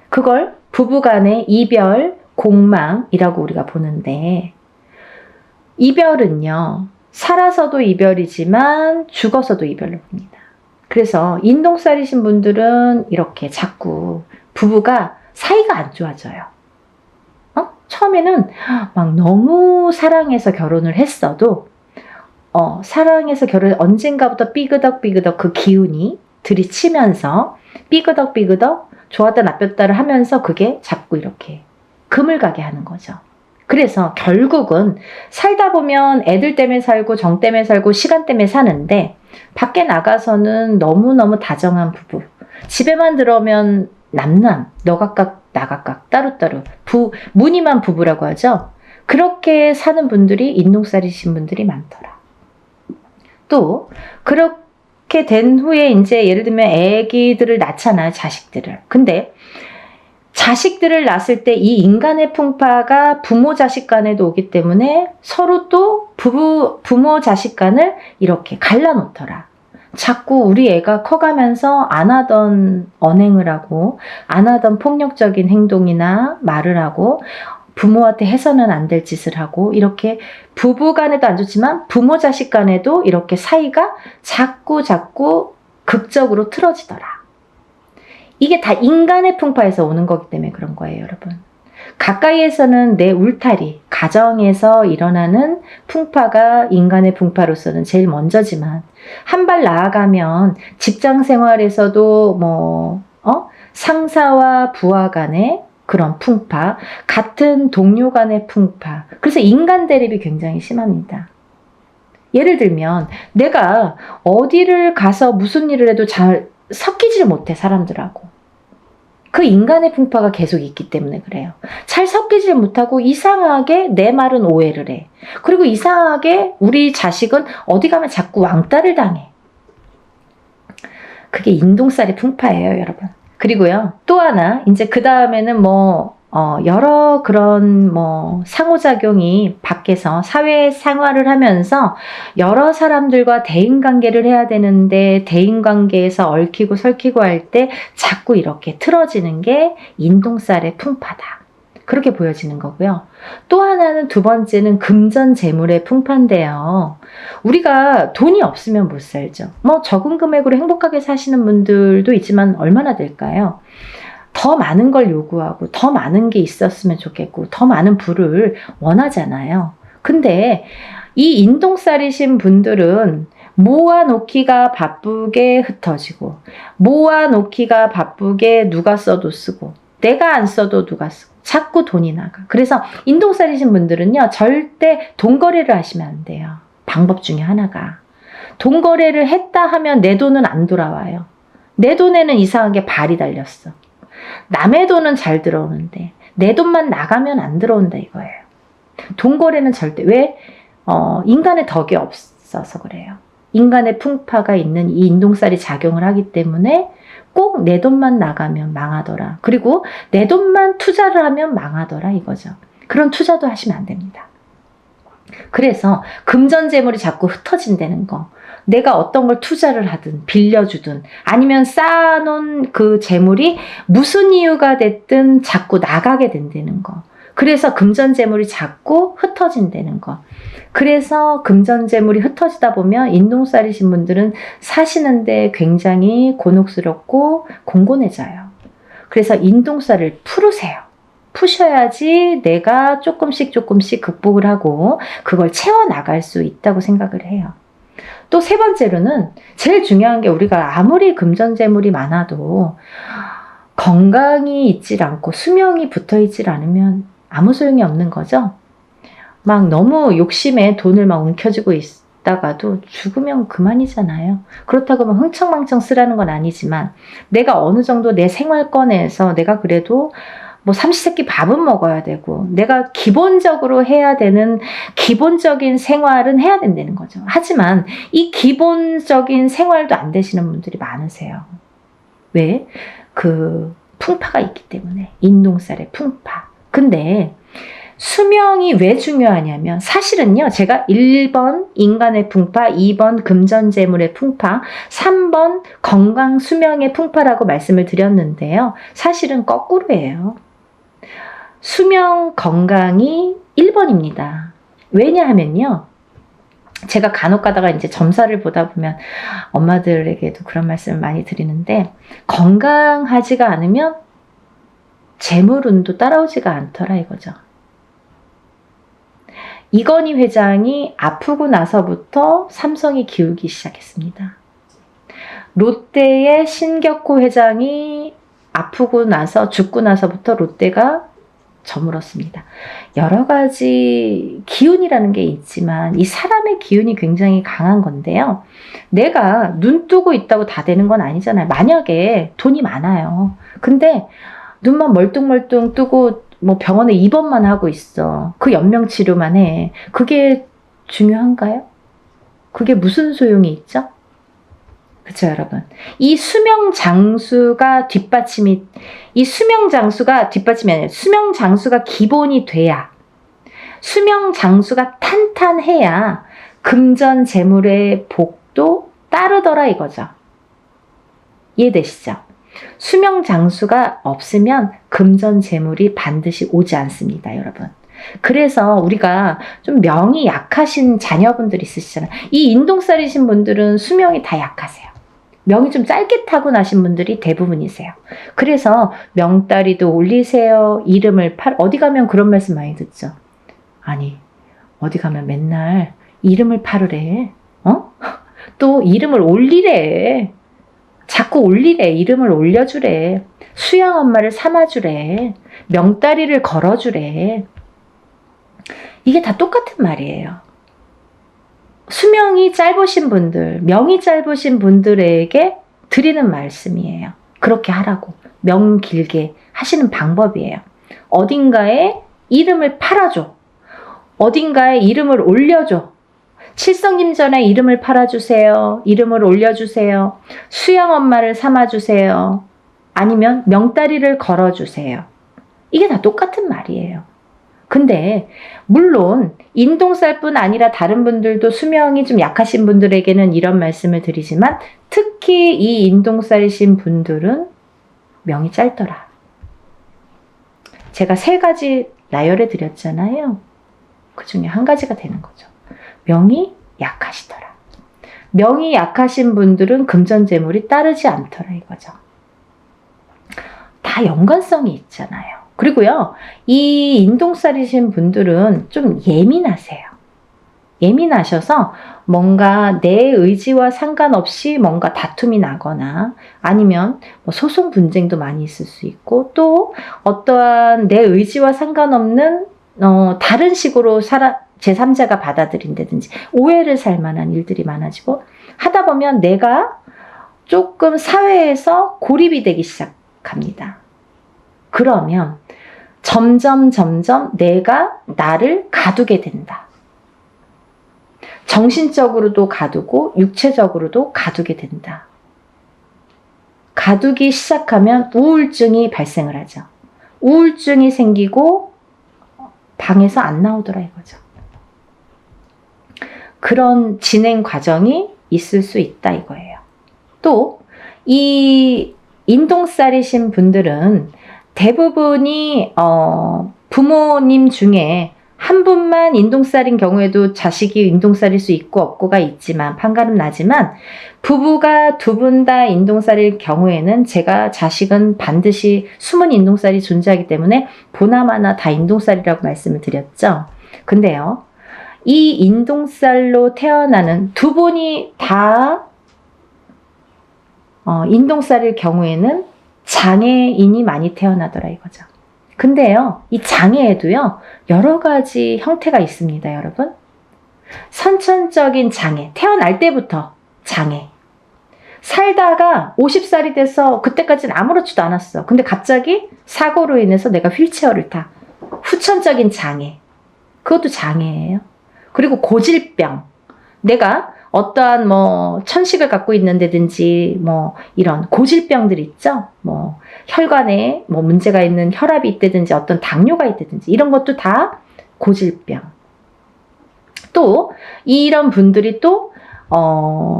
그걸 부부간의 이별, 공망이라고 우리가 보는데, 이별은요, 살아서도 이별이지만 죽어서도 이별로 봅니다. 그래서 인동살이신 분들은 이렇게 자꾸 부부가 사이가 안 좋아져요. 처음에는 막 너무 사랑해서 결혼을 했어도 사랑해서 언젠가부터 삐그덕삐그덕 그 기운이 들이치면서 삐그덕삐그덕 좋았다 나빴다를 하면서 그게 자꾸 이렇게 금을 가게 하는 거죠. 그래서 결국은 살다 보면 애들 때문에 살고 정 때문에 살고 시간 때문에 사는데 밖에 나가서는 너무너무 다정한 부부, 집에만 들어오면 남남, 너 각각 나 각각 따로따로 무늬만 부부라고 하죠. 그렇게 사는 분들이 인동살이신 분들이 많더라. 또 그렇게 된 후에 이제 예를 들면 애기들을 낳잖아요. 자식들을. 근데 자식들을 낳았을 때 이 인간의 풍파가 부모 자식 간에도 오기 때문에 서로 또 부모 자식 간을 이렇게 갈라놓더라. 자꾸 우리 애가 커가면서 안 하던 언행을 하고 안 하던 폭력적인 행동이나 말을 하고 부모한테 해서는 안 될 짓을 하고 이렇게 부부 간에도 안 좋지만 부모 자식 간에도 이렇게 사이가 자꾸 극적으로 틀어지더라. 이게 다 인간의 풍파에서 오는 거기 때문에 그런 거예요, 여러분. 가까이에서는 내 울타리, 가정에서 일어나는 풍파가 인간의 풍파로서는 제일 먼저지만 한 발 나아가면 직장 생활에서도 상사와 부하 간의 그런 풍파, 같은 동료 간의 풍파. 그래서 인간 대립이 굉장히 심합니다. 예를 들면 내가 어디를 가서 무슨 일을 해도 잘 섞이질 못해, 사람들하고. 그 인간의 풍파가 계속 있기 때문에 그래요. 잘 섞이질 못하고 이상하게 내 말은 오해를 해. 그리고 이상하게 우리 자식은 어디 가면 자꾸 왕따를 당해. 그게 인동살이 풍파예요, 여러분. 그리고요, 또 하나, 이제 그 다음에는 여러 그런 상호작용이 밖에서 사회 생활을 하면서 여러 사람들과 대인관계를 해야 되는데 대인관계에서 얽히고 설키고 할 때 자꾸 이렇게 틀어지는 게 인동살의 풍파다. 그렇게 보여지는 거고요. 또 하나는 두 번째는 금전재물의 풍파인데요. 우리가 돈이 없으면 못 살죠. 적은 금액으로 행복하게 사시는 분들도 있지만 얼마나 될까요? 더 많은 걸 요구하고 더 많은 게 있었으면 좋겠고 더 많은 부를 원하잖아요. 근데 이 인동살이신 분들은 모아놓기가 바쁘게 흩어지고 모아놓기가 바쁘게 누가 써도 쓰고 내가 안 써도 누가 쓰고 자꾸 돈이 나가. 그래서 인동살이신 분들은요, 절대 돈거래를 하시면 안 돼요. 방법 중에 하나가. 돈거래를 했다 하면 내 돈은 안 돌아와요. 내 돈에는 이상하게 발이 달렸어. 남의 돈은 잘 들어오는데 내 돈만 나가면 안 들어온다 이거예요. 돈거래는 절대. 왜? 인간의 덕이 없어서 그래요. 인간의 풍파가 있는 이 인동살이 작용을 하기 때문에 꼭 내 돈만 나가면 망하더라. 그리고 내 돈만 투자를 하면 망하더라 이거죠. 그런 투자도 하시면 안 됩니다. 그래서 금전재물이 자꾸 흩어진다는 거. 내가 어떤 걸 투자를 하든 빌려주든 아니면 쌓아놓은 그 재물이 무슨 이유가 됐든 자꾸 나가게 된다는 거. 그래서 금전재물이 자꾸 흩어진다는 거. 그래서 금전재물이 흩어지다 보면 인동살이신 분들은 사시는데 굉장히 곤혹스럽고 공곤해져요. 그래서 인동살을 풀으세요. 푸셔야지 내가 조금씩 극복을 하고 그걸 채워나갈 수 있다고 생각을 해요. 또 세 번째로는 제일 중요한 게 우리가 아무리 금전재물이 많아도 건강이 있질 않고 수명이 붙어있질 않으면 아무 소용이 없는 거죠. 막 너무 욕심에 돈을 막 움켜쥐고 있다가도 죽으면 그만이잖아요. 그렇다고 막 흥청망청 쓰라는 건 아니지만 내가 어느 정도 내 생활권에서 내가 그래도 삼시세끼 밥은 먹어야 되고 내가 기본적으로 해야 되는 기본적인 생활은 해야 된다는 거죠. 하지만 이 기본적인 생활도 안 되시는 분들이 많으세요. 왜? 그 풍파가 있기 때문에. 인동살의 풍파. 근데 수명이 왜 중요하냐면 사실은요, 제가 1번 인간의 풍파, 2번 금전재물의 풍파, 3번 건강 수명의 풍파라고 말씀을 드렸는데요. 사실은 거꾸로예요. 수명 건강이 1번입니다. 왜냐하면요, 제가 간혹 가다가 이제 점사를 보다 보면 엄마들에게도 그런 말씀을 많이 드리는데 건강하지가 않으면 재물운도 따라오지가 않더라 이거죠. 이건희 회장이 아프고 나서부터 삼성이 기울기 시작했습니다. 롯데의 신격호 회장이 아프고 나서 죽고 나서부터 롯데가 저물었습니다. 여러 가지 기운이라는 게 있지만 이 사람의 기운이 굉장히 강한 건데요. 내가 눈 뜨고 있다고 다 되는 건 아니잖아요. 만약에 돈이 많아요. 근데 눈만 멀뚱멀뚱 뜨고 뭐 병원에 입원만 하고 있어. 그 연명 치료만 해. 그게 중요한가요? 그게 무슨 소용이 있죠? 그쵸, 여러분. 이 수명 장수가 뒷받침이 아니라 수명 장수가 기본이 돼야, 수명 장수가 탄탄해야 금전 재물의 복도 따르더라 이거죠. 이해되시죠? 수명 장수가 없으면 금전 재물이 반드시 오지 않습니다, 여러분. 그래서 우리가 좀 명이 약하신 자녀분들 있으시잖아요. 이 인동살이신 분들은 수명이 다 약하세요. 명이 좀 짧게 타고나신 분들이 대부분이세요. 그래서 명다리도 올리세요. 이름을 어디 가면 그런 말씀 많이 듣죠. 아니, 어디 가면 맨날 이름을 팔으래. 또 이름을 올리래. 자꾸 올리래. 이름을 올려주래. 수양 엄마를 삼아주래. 명다리를 걸어주래. 이게 다 똑같은 말이에요. 수명이 짧으신 분들, 명이 짧으신 분들에게 드리는 말씀이에요. 그렇게 하라고. 명 길게 하시는 방법이에요. 어딘가에 이름을 팔아줘. 어딘가에 이름을 올려줘. 칠성님전에 이름을 팔아주세요. 이름을 올려주세요. 수양 엄마를 삼아주세요. 아니면 명다리를 걸어주세요. 이게 다 똑같은 말이에요. 근데 물론 인동살뿐 아니라 다른 분들도 수명이 좀 약하신 분들에게는 이런 말씀을 드리지만 특히 이 인동살이신 분들은 명이 짧더라. 제가 3가지 나열해 드렸잖아요. 그 중에 한 가지가 되는 거죠. 명이 약하시더라. 명이 약하신 분들은 금전재물이 따르지 않더라 이거죠. 다 연관성이 있잖아요. 그리고요, 이 인동살이신 분들은 좀 예민하세요. 예민하셔서 뭔가 내 의지와 상관없이 뭔가 다툼이 나거나 아니면 뭐 소송 분쟁도 많이 있을 수 있고 또 어떠한 내 의지와 상관없는 다른 식으로 제3자가 받아들인다든지 오해를 살 만한 일들이 많아지고 하다 보면 내가 조금 사회에서 고립이 되기 시작합니다. 그러면 점점 내가 나를 가두게 된다. 정신적으로도 가두고 육체적으로도 가두게 된다. 가두기 시작하면 우울증이 발생을 하죠. 우울증이 생기고 방에서 안 나오더라 이거죠. 그런 진행 과정이 있을 수 있다 이거예요. 또 이 인동살이신 분들은 대부분이 부모님 중에 한 분만 인동살인 경우에도 자식이 인동살일 수 있고 없고가 있지만 판가름 나지만 부부가 2분 다 인동살일 경우에는 제가 자식은 반드시 숨은 인동살이 존재하기 때문에 보나마나 다 인동살이라고 말씀을 드렸죠. 근데요, 이 인동살로 태어나는 2분이 다 인동살일 경우에는 장애인이 많이 태어나더라 이거죠. 근데요, 이 장애에도요, 여러 가지 형태가 있습니다, 여러분. 선천적인 장애, 태어날 때부터 장애. 살다가 50살이 돼서 그때까지는 아무렇지도 않았어. 근데 갑자기 사고로 인해서 내가 휠체어를 타. 후천적인 장애. 그것도 장애예요. 그리고 고질병. 내가 어떠한 천식을 갖고 있는다든지 이런 고질병들 있죠. 혈관에 문제가 있는 혈압이 있다든지 어떤 당뇨가 있다든지 이런 것도 다 고질병. 또 이런 분들이 또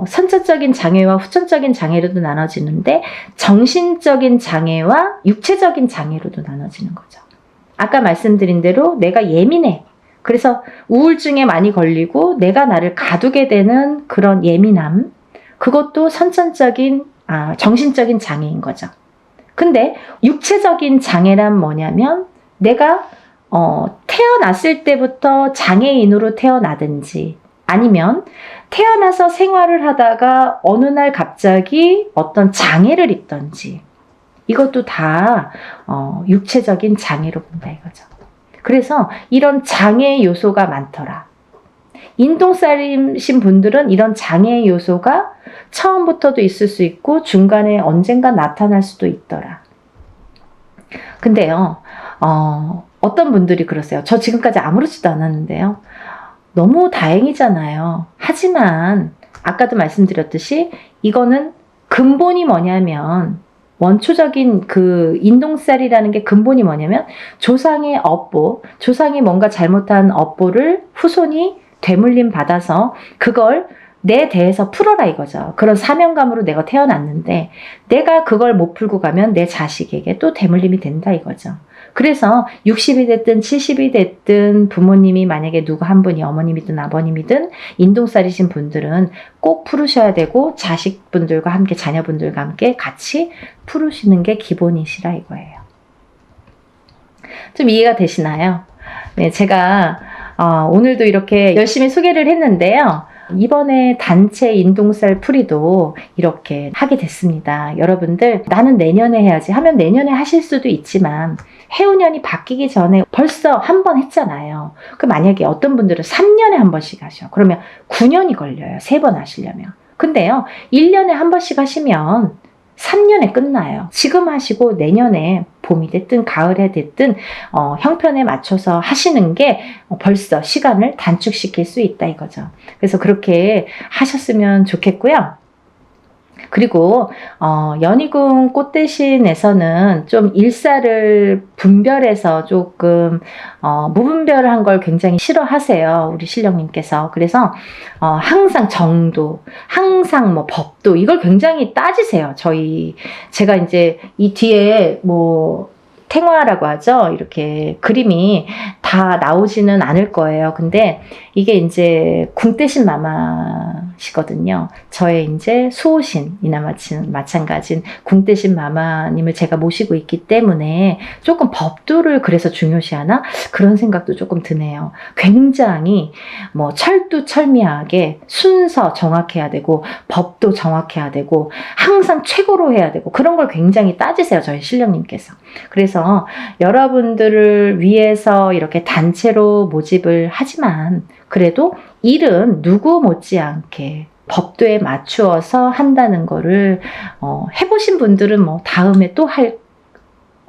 선천적인 장애와 후천적인 장애로도 나눠지는데 정신적인 장애와 육체적인 장애로도 나눠지는 거죠. 아까 말씀드린 대로 내가 예민해. 그래서 우울증에 많이 걸리고 내가 나를 가두게 되는 그런 예민함, 그것도 정신적인 장애인 거죠. 근데 육체적인 장애란 뭐냐면 내가 태어났을 때부터 장애인으로 태어나든지 아니면 태어나서 생활을 하다가 어느 날 갑자기 어떤 장애를 입던지 이것도 다 육체적인 장애로 본다 이거죠. 그래서 이런 장애 요소가 많더라. 인동살이신 분들은 이런 장애 요소가 처음부터도 있을 수 있고 중간에 언젠가 나타날 수도 있더라. 근데요, 어떤 분들이 그러세요. 저 지금까지 아무렇지도 않았는데요. 너무 다행이잖아요. 하지만 아까도 말씀드렸듯이 이거는 근본이 뭐냐면 원초적인 그 인동살이라는 게 근본이 뭐냐면 조상의 업보, 조상이 뭔가 잘못한 업보를 후손이 되물림 받아서 그걸 내 대에서 풀어라 이거죠. 그런 사명감으로 내가 태어났는데 내가 그걸 못 풀고 가면 내 자식에게 또 되물림이 된다 이거죠. 그래서 60이 됐든 70이 됐든 부모님이 만약에 누구 한 분이 어머님이든 아버님이든 인동살이신 분들은 꼭 풀으셔야 되고 자식분들과 함께 자녀분들과 함께 같이 풀으시는 게 기본이시라 이거예요. 좀 이해가 되시나요? 네, 제가 오늘도 이렇게 열심히 소개를 했는데요. 이번에 단체 인동살 풀이도 이렇게 하게 됐습니다. 여러분들 나는 내년에 해야지 하면 내년에 하실 수도 있지만 해운년이 바뀌기 전에 벌써 한 번 했잖아요. 그 만약에 어떤 분들은 3년에 한 번씩 하셔. 그러면 9년이 걸려요. 3번 하시려면. 근데요. 1년에 한 번씩 하시면 3년에 끝나요. 지금 하시고 내년에 봄이 됐든 가을에 됐든 형편에 맞춰서 하시는 게 벌써 시간을 단축시킬 수 있다 이거죠. 그래서 그렇게 하셨으면 좋겠고요. 그리고 연희궁 꽃대신에서는 좀 일사를 분별해서 조금 무분별한 걸 굉장히 싫어하세요. 우리 신령님께서. 그래서 항상 정도, 항상 뭐 법도 이걸 굉장히 따지세요. 제가 이제 이 뒤에 뭐 탱화라고 하죠. 이렇게 그림이 다 나오지는 않을 거예요. 근데 이게 이제 궁대신 마마시거든요. 저의 이제 수호신이나 마찬가지인 궁대신 마마님을 제가 모시고 있기 때문에 조금 법도를 그래서 중요시하나? 그런 생각도 조금 드네요. 굉장히 뭐 철두철미하게 순서 정확해야 되고 법도 정확해야 되고 항상 최고로 해야 되고 그런 걸 굉장히 따지세요. 저희 신령님께서. 그래서 여러분들을 위해서 이렇게 단체로 모집을 하지만 그래도 일은 누구 못지않게 법도에 맞추어서 한다는 거를 해보신 분들은 뭐 다음에 또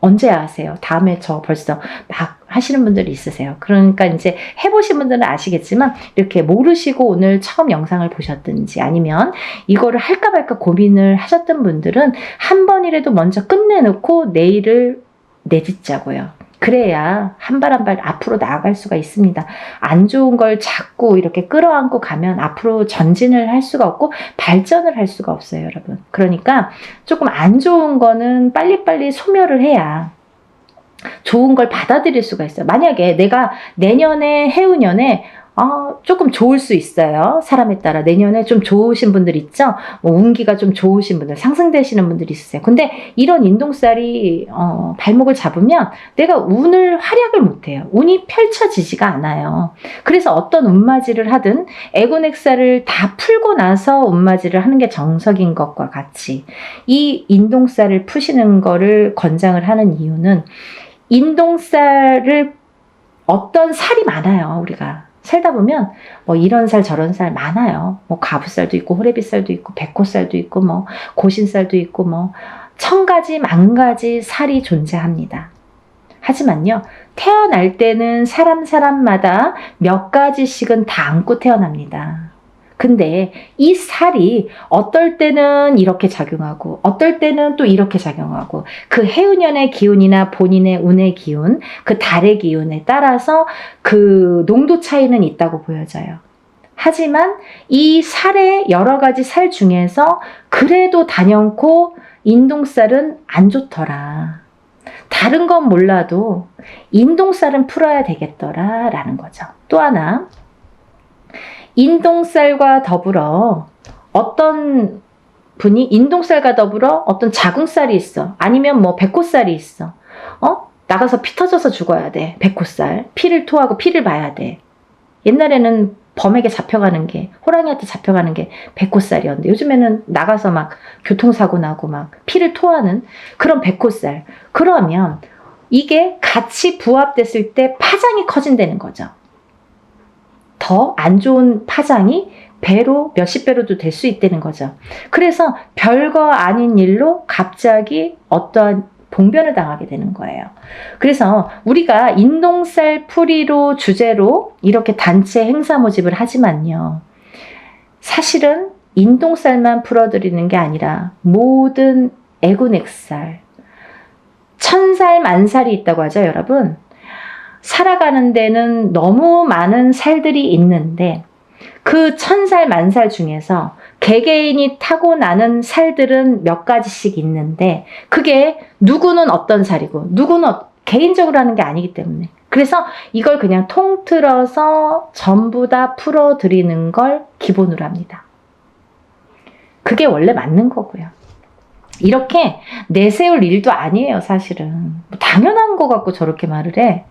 언제 하세요? 다음에 저 벌써 막 하시는 분들이 있으세요. 그러니까 이제 해보신 분들은 아시겠지만 이렇게 모르시고 오늘 처음 영상을 보셨든지 아니면 이거를 할까 말까 고민을 하셨던 분들은 한 번이라도 먼저 끝내놓고 내일을 내딛자고요. 그래야 한 발 한 발 앞으로 나아갈 수가 있습니다. 안 좋은 걸 자꾸 이렇게 끌어안고 가면 앞으로 전진을 할 수가 없고 발전을 할 수가 없어요, 여러분. 그러니까 조금 안 좋은 거는 빨리빨리 소멸을 해야 좋은 걸 받아들일 수가 있어요. 만약에 내가 내년에 해운년에 조금 좋을 수 있어요. 사람에 따라 내년에 좀 좋으신 분들 있죠. 뭐 운기가 좀 좋으신 분들, 상승되시는 분들이 있으세요. 근데 이런 인동살이 발목을 잡으면 내가 운을 활약을 못해요. 운이 펼쳐지지가 않아요. 그래서 어떤 운맞이를 하든 애곤액살을 다 풀고 나서 운맞이를 하는 게 정석인 것과 같이 이 인동살을 푸시는 거를 권장을 하는 이유는 인동살을 어떤 살이 많아요. 우리가 살다 보면 뭐 이런 살 저런 살 많아요. 뭐 가부살도 있고 호래비살도 있고 백호살도 있고 뭐 고신살도 있고 뭐 천가지 만가지 살이 존재합니다. 하지만요. 태어날 때는 사람마다 몇 가지씩은 다 안고 태어납니다. 근데 이 살이 어떨 때는 이렇게 작용하고 어떨 때는 또 이렇게 작용하고 그 해운년의 기운이나 본인의 운의 기운, 그 달의 기운에 따라서 그 농도 차이는 있다고 보여져요. 하지만 이 살의 여러 가지 살 중에서 그래도 단연코 인동살은 안 좋더라. 다른 건 몰라도 인동살은 풀어야 되겠더라 라는 거죠. 또 하나 인동살과 더불어 어떤 분이 인동살과 더불어 어떤 자궁살이 있어. 아니면 뭐 백호살이 있어. 나가서 피 터져서 죽어야 돼. 백호살. 피를 토하고 피를 봐야 돼. 옛날에는 범에게 잡혀가는 게, 호랑이한테 잡혀가는 게 백호살이었는데 요즘에는 나가서 막 교통사고 나고 막 피를 토하는 그런 백호살. 그러면 이게 같이 부합됐을 때 파장이 커진다는 거죠. 더 안 좋은 파장이 배로 몇십 배로도 될 수 있다는 거죠. 그래서 별거 아닌 일로 갑자기 어떠한 봉변을 당하게 되는 거예요. 그래서 우리가 인동살 풀이로 주제로 이렇게 단체 행사 모집을 하지만요. 사실은 인동살만 풀어드리는 게 아니라 모든 애군액살, 천살 만살이 있다고 하죠, 여러분. 살아가는 데는 너무 많은 살들이 있는데 그 천살 만살 중에서 개개인이 타고나는 살들은 몇 가지씩 있는데 그게 누구는 어떤 살이고 누구는 개인적으로 하는 게 아니기 때문에 그래서 이걸 그냥 통틀어서 전부 다 풀어드리는 걸 기본으로 합니다. 그게 원래 맞는 거고요. 이렇게 내세울 일도 아니에요, 사실은. 당연한 거 갖고 저렇게 말을 해.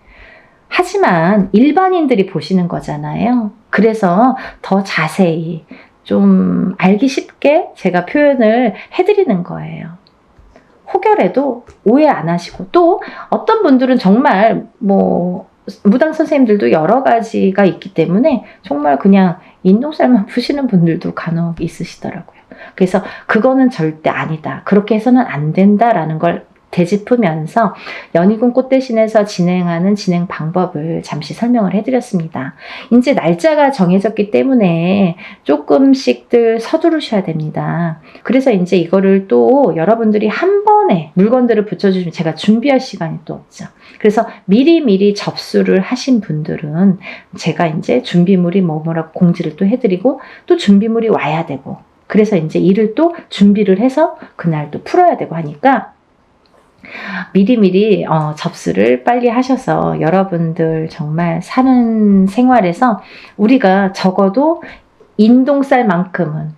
하지만 일반인들이 보시는 거잖아요. 그래서 더 자세히 좀 알기 쉽게 제가 표현을 해드리는 거예요. 혹여라도 오해 안 하시고 또 어떤 분들은 정말 무당 선생님들도 여러 가지가 있기 때문에 정말 그냥 인동살만 푸시는 분들도 간혹 있으시더라고요. 그래서 그거는 절대 아니다. 그렇게 해서는 안 된다라는 걸 되짚으면서 연희군 꽃대신에서 진행하는 진행 방법을 잠시 설명을 해드렸습니다. 이제 날짜가 정해졌기 때문에 조금씩들 서두르셔야 됩니다. 그래서 이제 이거를 또 여러분들이 한 번에 물건들을 붙여주시면 제가 준비할 시간이 또 없죠. 그래서 미리미리 접수를 하신 분들은 제가 이제 준비물이 뭐라고 공지를 또 해드리고 또 준비물이 와야 되고 그래서 이제 일을 또 준비를 해서 그날 또 풀어야 되고 하니까 미리미리 접수를 빨리 하셔서 여러분들 정말 사는 생활에서 우리가 적어도 인동살만큼은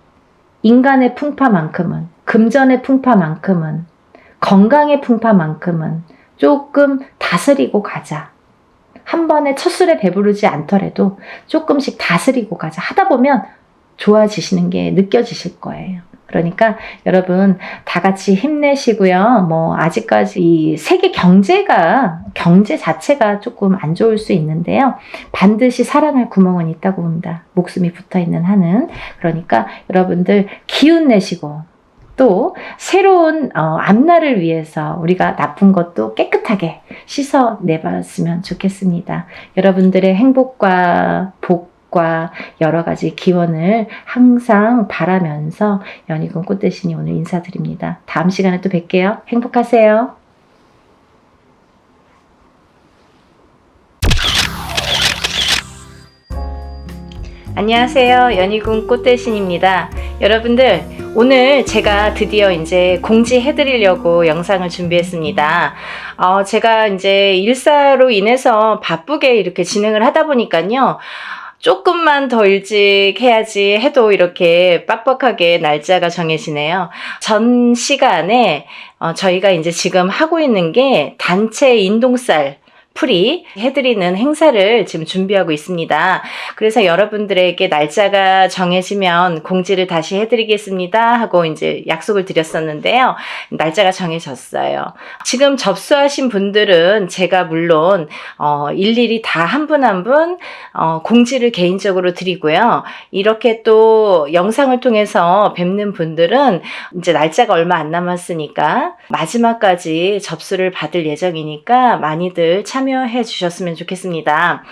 인간의 풍파만큼은 금전의 풍파만큼은 건강의 풍파만큼은 조금 다스리고 가자. 한 번에 첫 술에 배부르지 않더라도 조금씩 다스리고 가자. 하다 보면 좋아지시는 게 느껴지실 거예요. 그러니까 여러분 다 같이 힘내시고요. 아직까지 이 세계 경제 자체가 조금 안 좋을 수 있는데요. 반드시 살아날 구멍은 있다고 봅니다. 목숨이 붙어있는 한은. 그러니까 여러분들 기운 내시고 또 새로운 앞날을 위해서 우리가 나쁜 것도 깨끗하게 씻어내봤으면 좋겠습니다. 여러분들의 행복과 복과 여러 가지 기원을 항상 바라면서 연희군 꽃대신이 오늘 인사드립니다. 다음 시간에 또 뵐게요. 행복하세요. 안녕하세요. 연희군 꽃대신입니다. 여러분들 오늘 제가 드디어 이제 공지해드리려고 영상을 준비했습니다. 제가 이제 일사로 인해서 바쁘게 이렇게 진행을 하다 보니까요. 조금만 더 일찍 해야지 해도 이렇게 빡빡하게 날짜가 정해지네요. 전 시간에 저희가 이제 지금 하고 있는 게 단체 인동살 풀이 해드리는 행사를 지금 준비하고 있습니다. 그래서 여러분들에게 날짜가 정해지면 공지를 다시 해드리겠습니다 하고 이제 약속을 드렸었는데요. 날짜가 정해졌어요. 지금 접수하신 분들은 제가 물론 일일이 다 한 분 한 분 공지를 개인적으로 드리고요. 이렇게 또 영상을 통해서 뵙는 분들은 이제 날짜가 얼마 안 남았으니까 마지막까지 접수를 받을 예정이니까 많이들 참여해 주셨으면 좋겠습니다.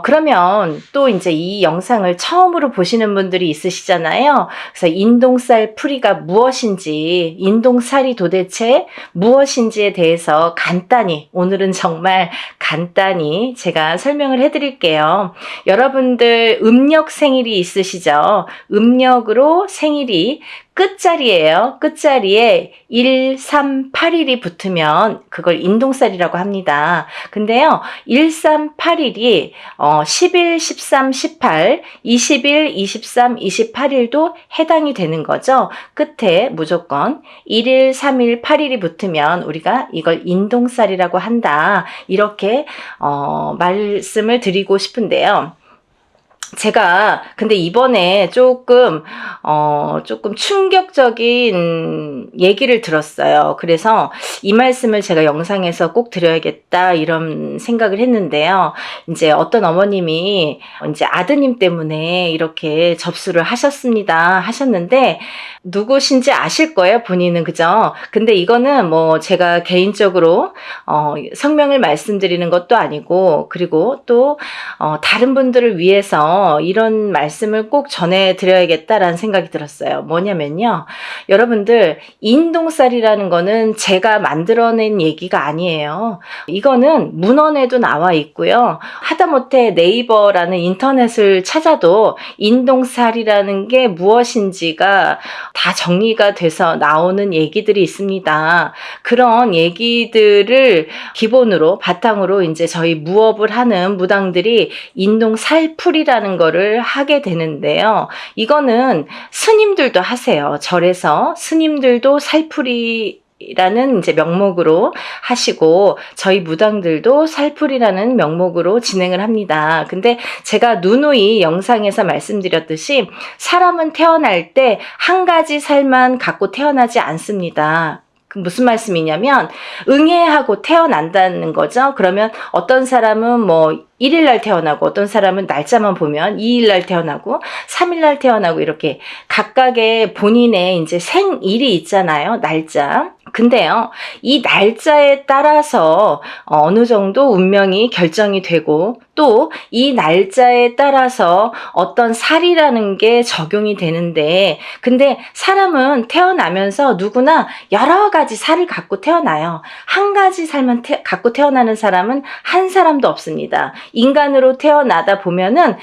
그러면 또 이제 이 영상을 처음으로 보시는 분들이 있으시잖아요. 그래서 인동살 풀이가 무엇인지, 인동살이 도대체 무엇인지에 대해서 간단히, 오늘은 정말 간단히 제가 설명을 해드릴게요. 여러분들 음력 생일이 있으시죠? 음력으로 생일이 끝자리예요. 끝자리에 1, 3, 8일이 붙으면 그걸 인동살이라고 합니다. 근데요, 1, 3, 8일이 10일, 13, 18, 20일, 23, 28일도 해당이 되는 거죠. 끝에 무조건 1일, 3일, 8일이 붙으면 우리가 이걸 인동살이라고 한다. 이렇게 말씀을 드리고 싶은데요. 제가 근데 이번에 조금 충격적인 얘기를 들었어요. 그래서 이 말씀을 제가 영상에서 꼭 드려야겠다 이런 생각을 했는데요. 이제 어떤 어머님이 이제 아드님 때문에 이렇게 접수를 하셨는데 누구신지 아실 거예요, 본인은. 그죠? 근데 이거는 뭐 제가 개인적으로 성명을 말씀드리는 것도 아니고, 그리고 또 다른 분들을 위해서 이런 말씀을 꼭 전해드려야겠다라는 생각이 들었어요. 뭐냐면요, 여러분들, 인동살이라는 거는 제가 만들어낸 얘기가 아니에요. 이거는 문헌에도 나와 있고요. 하다못해 네이버라는 인터넷을 찾아도 인동살이라는 게 무엇인지가 다 정리가 돼서 나오는 얘기들이 있습니다. 그런 얘기들을 기본으로 바탕으로 이제 저희 무업을 하는 무당들이 인동살풀이라는 거를 하게 되는데요. 이거는 스님들도 하세요. 절에서 스님들도 살풀이 라는 이제 명목으로 하시고, 저희 무당들도 살풀이라는 명목으로 진행을 합니다. 근데 제가 누누이 영상에서 말씀드렸듯이 사람은 태어날 때 한 가지 살만 갖고 태어나지 않습니다. 그 무슨 말씀이냐면 응애하고 태어난다는 거죠. 그러면 어떤 사람은 뭐 1일날 태어나고, 어떤 사람은 날짜만 보면 2일날 태어나고 3일날 태어나고, 이렇게 각각의 본인의 이제 생일이 있잖아요. 날짜. 근데요, 이 날짜에 따라서 어느 정도 운명이 결정이 되고, 또 이 날짜에 따라서 어떤 살이라는 게 적용이 되는데, 근데 사람은 태어나면서 누구나 여러 가지 살을 갖고 태어나요. 한 가지 살만 갖고 태어나는 사람은 한 사람도 없습니다. 인간으로 태어나다 보면은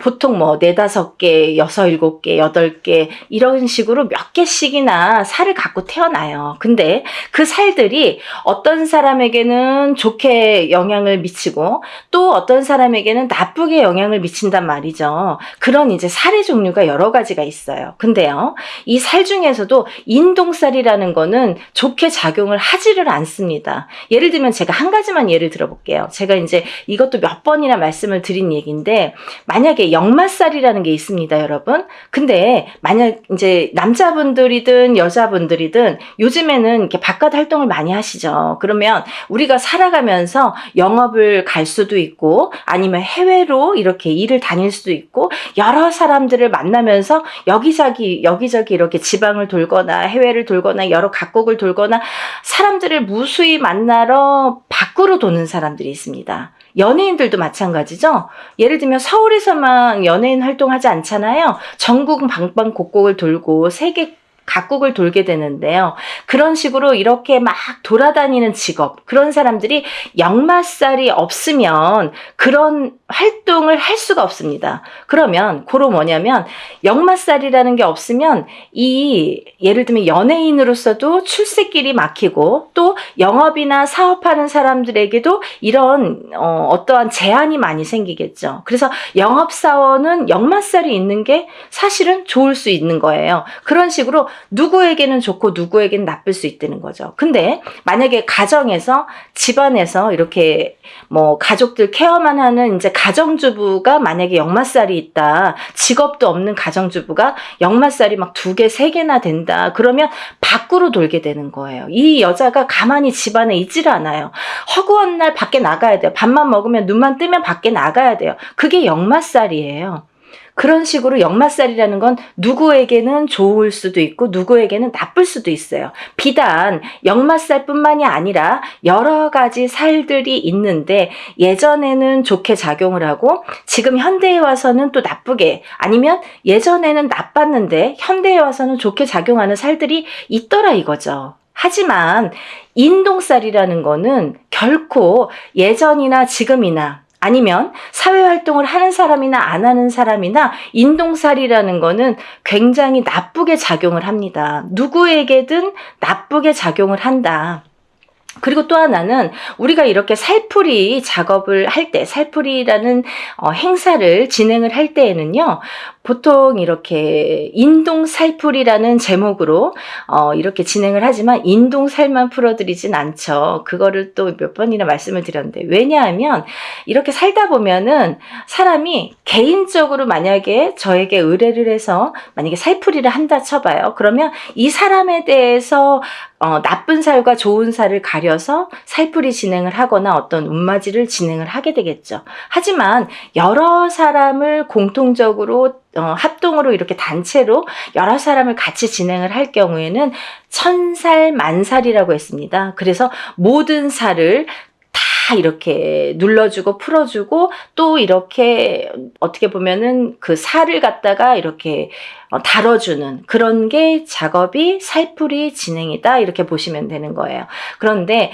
보통 뭐 4-5개, 6-7개, 8개 이런 식으로 몇 개씩이나 살을 갖고 태어나요. 근데 그 살들이 어떤 사람에게는 좋게 영향을 미치고, 또 어떤 사람에게는 나쁘게 영향을 미친단 말이죠. 그런 이제 살의 종류가 여러 가지가 있어요. 근데요, 이 살 중에서도 인동살이라는 거는 좋게 작용을 하지를 않습니다. 예를 들면 제가 한 가지만 예를 들어볼게요. 제가 이제 이것도 몇 번이나 말씀을 드린 얘기인데, 만약에 역마살이라는 게 있습니다, 여러분. 근데 만약 이제 남자분들이든 여자분들이든 요즘에는 이렇게 바깥 활동을 많이 하시죠. 그러면 우리가 살아가면서 영업을 갈 수도 있고, 아니면 해외로 이렇게 일을 다닐 수도 있고, 여러 사람들을 만나면서 여기저기 이렇게 지방을 돌거나 해외를 돌거나 여러 각국을 돌거나 사람들을 무수히 만나러 밖으로 도는 사람들이 있습니다. 연예인들도 마찬가지죠. 예를 들면 서울에서만 연예인 활동하지 않잖아요. 전국 방방곡곡을 돌고 세계 각국을 돌게 되는데요. 그런 식으로 이렇게 막 돌아다니는 직업, 그런 사람들이 역마살이 없으면 그런 활동을 할 수가 없습니다. 그러면 고로 뭐냐면, 역마살이라는 게 없으면 예를 들면 연예인으로서도 출세길이 막히고, 또 영업이나 사업하는 사람들에게도 이런 어떠한 제한이 많이 생기겠죠. 그래서 영업사원은 역마살이 있는 게 사실은 좋을 수 있는 거예요. 그런 식으로 누구에게는 좋고 누구에게는 나쁠 수 있다는 거죠. 근데 만약에 가정에서, 집안에서 이렇게 뭐 가족들 케어만 하는 이제 가정주부가 만약에 역마살이 있다, 직업도 없는 가정주부가 역마살이 막 2개, 3개나 된다, 그러면 밖으로 돌게 되는 거예요. 이 여자가 가만히 집안에 있질 않아요. 허구한 날 밖에 나가야 돼요. 밥만 먹으면, 눈만 뜨면 밖에 나가야 돼요. 그게 역마살이에요. 그런 식으로 역마살이라는 건 누구에게는 좋을 수도 있고 누구에게는 나쁠 수도 있어요. 비단 역마살뿐만이 아니라 여러 가지 살들이 있는데, 예전에는 좋게 작용을 하고 지금 현대에 와서는 또 나쁘게, 아니면 예전에는 나빴는데 현대에 와서는 좋게 작용하는 살들이 있더라 이거죠. 하지만 인동살이라는 거는 결코 예전이나 지금이나 아니면 사회활동을 하는 사람이나 안 하는 사람이나 인동살이라는 거는 굉장히 나쁘게 작용을 합니다. 누구에게든 나쁘게 작용을 한다. 그리고 또 하나는 우리가 이렇게 살풀이 작업을 할 때, 살풀이라는 행사를 진행을 할 때에는요, 보통 이렇게 인동살풀이라는 제목으로 이렇게 진행을 하지만 인동살만 풀어드리진 않죠. 그거를 또 몇 번이나 말씀을 드렸는데, 왜냐하면 이렇게 살다 보면은 사람이 개인적으로 만약에 저에게 의뢰를 해서 만약에 살풀이를 한다 쳐봐요. 그러면 이 사람에 대해서 나쁜 살과 좋은 살을 가려서 살풀이 진행을 하거나 어떤 운맞이를 진행을 하게 되겠죠. 하지만 여러 사람을 공통적으로 합동으로 이렇게 단체로 여러 사람을 같이 진행을 할 경우에는 천살 만살이라고 했습니다. 그래서 모든 살을 다 이렇게 눌러주고 풀어주고 또 이렇게 어떻게 보면은 그 살을 갖다가 이렇게 다뤄주는 그런 게 작업이 살풀이 진행이다 이렇게 보시면 되는 거예요. 그런데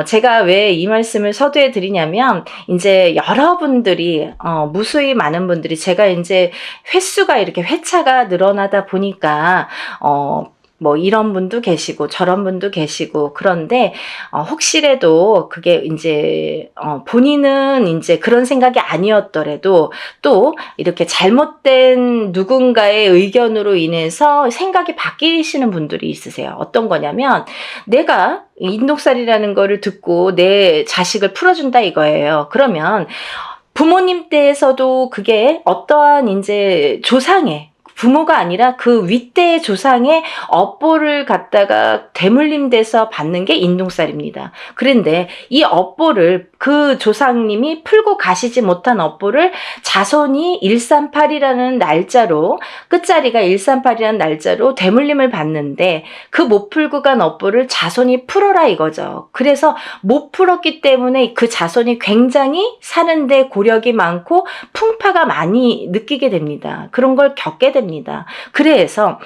제가 왜 이 말씀을 서두에 드리냐면 이제 여러분들이 무수히 많은 분들이 제가 이제 횟수가 이렇게 회차가 늘어나다 보니까 뭐 이런 분도 계시고 저런 분도 계시고 그런데 혹시라도 그게 이제 본인은 이제 그런 생각이 아니었더라도 또 이렇게 잘못된 누군가의 의견으로 인해서 생각이 바뀌시는 분들이 있으세요. 어떤 거냐면 내가 인동살이라는 거를 듣고 내 자식을 풀어준다 이거예요. 그러면 부모님 때에서도 그게 어떠한 이제 조상의 부모가 아니라 그 윗대의 조상의 업보를 갖다가 대물림돼서 받는 게 인동살입니다. 그런데 이 업보를 그 조상님이 풀고 가시지 못한 업보를 자손이 138이라는 날짜로 끝자리가 138이라는 날짜로 대물림을 받는데 그 못 풀고 간 업보를 자손이 풀어라 이거죠. 그래서 못 풀었기 때문에 그 자손이 굉장히 사는데 고력이 많고 풍파가 많이 느끼게 됩니다. 그런 걸 겪게 됩니다. 그래서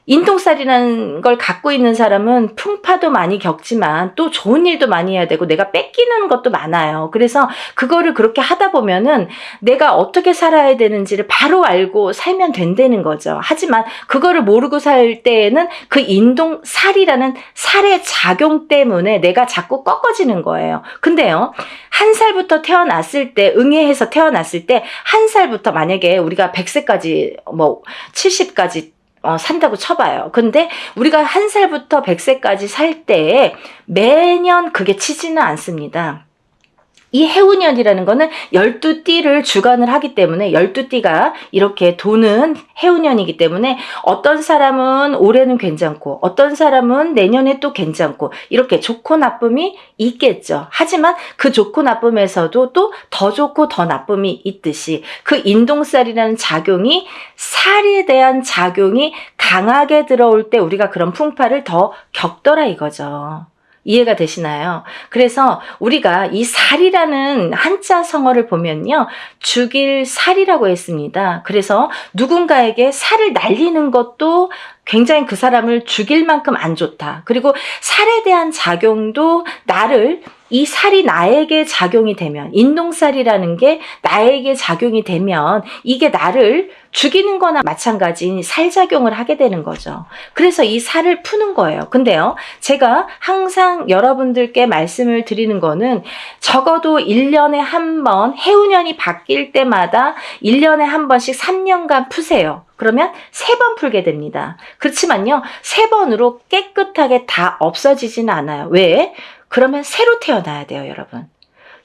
인동살이라는 걸 갖고 있는 사람은 풍파도 많이 겪지만 또 좋은 일도 많이 해야 되고 내가 뺏기는 것도 많아요. 그래서 그거를 그렇게 하다 보면은 내가 어떻게 살아야 되는지를 바로 알고 살면 된다는 거죠. 하지만 그거를 모르고 살 때에는 그 인동살이라는 살의 작용 때문에 내가 자꾸 꺾어지는 거예요. 근데요, 한 살부터 태어났을 때, 응애해서 태어났을 때 한 살부터 만약에 우리가 100세까지 뭐 70까지 산다고 쳐봐요. 근데 우리가 한 살부터 100세까지 살 때 매년 그게 치지는 않습니다. 이 해운년이라는 거는 12띠를 주관을 하기 때문에 12띠가 이렇게 도는 해운년이기 때문에 어떤 사람은 올해는 괜찮고 어떤 사람은 내년에 또 괜찮고 이렇게 좋고 나쁨이 있겠죠. 하지만 그 좋고 나쁨에서도 또 더 좋고 더 나쁨이 있듯이 그 인동살이라는 작용이 살에 대한 작용이 강하게 들어올 때 우리가 그런 풍파를 더 겪더라 이거죠. 이해가 되시나요? 그래서 우리가 이 살이라는 한자 성어를 보면요, 죽일 살이라고 했습니다. 그래서 누군가에게 살을 날리는 것도 굉장히 그 사람을 죽일 만큼 안 좋다. 그리고 살에 대한 작용도 이 살이 나에게 작용이 되면, 인동살이라는 게 나에게 작용이 되면 이게 나를 죽이는 거나 마찬가지인 살작용을 하게 되는 거죠. 그래서 이 살을 푸는 거예요. 근데요, 제가 항상 여러분들께 말씀을 드리는 거는 적어도 1년에 한 번, 해운년이 바뀔 때마다 1년에 한 번씩 3년간 푸세요. 그러면 3번 풀게 됩니다. 그렇지만요, 3번으로 깨끗하게 다 없어지지는 않아요. 왜? 그러면 새로 태어나야 돼요, 여러분.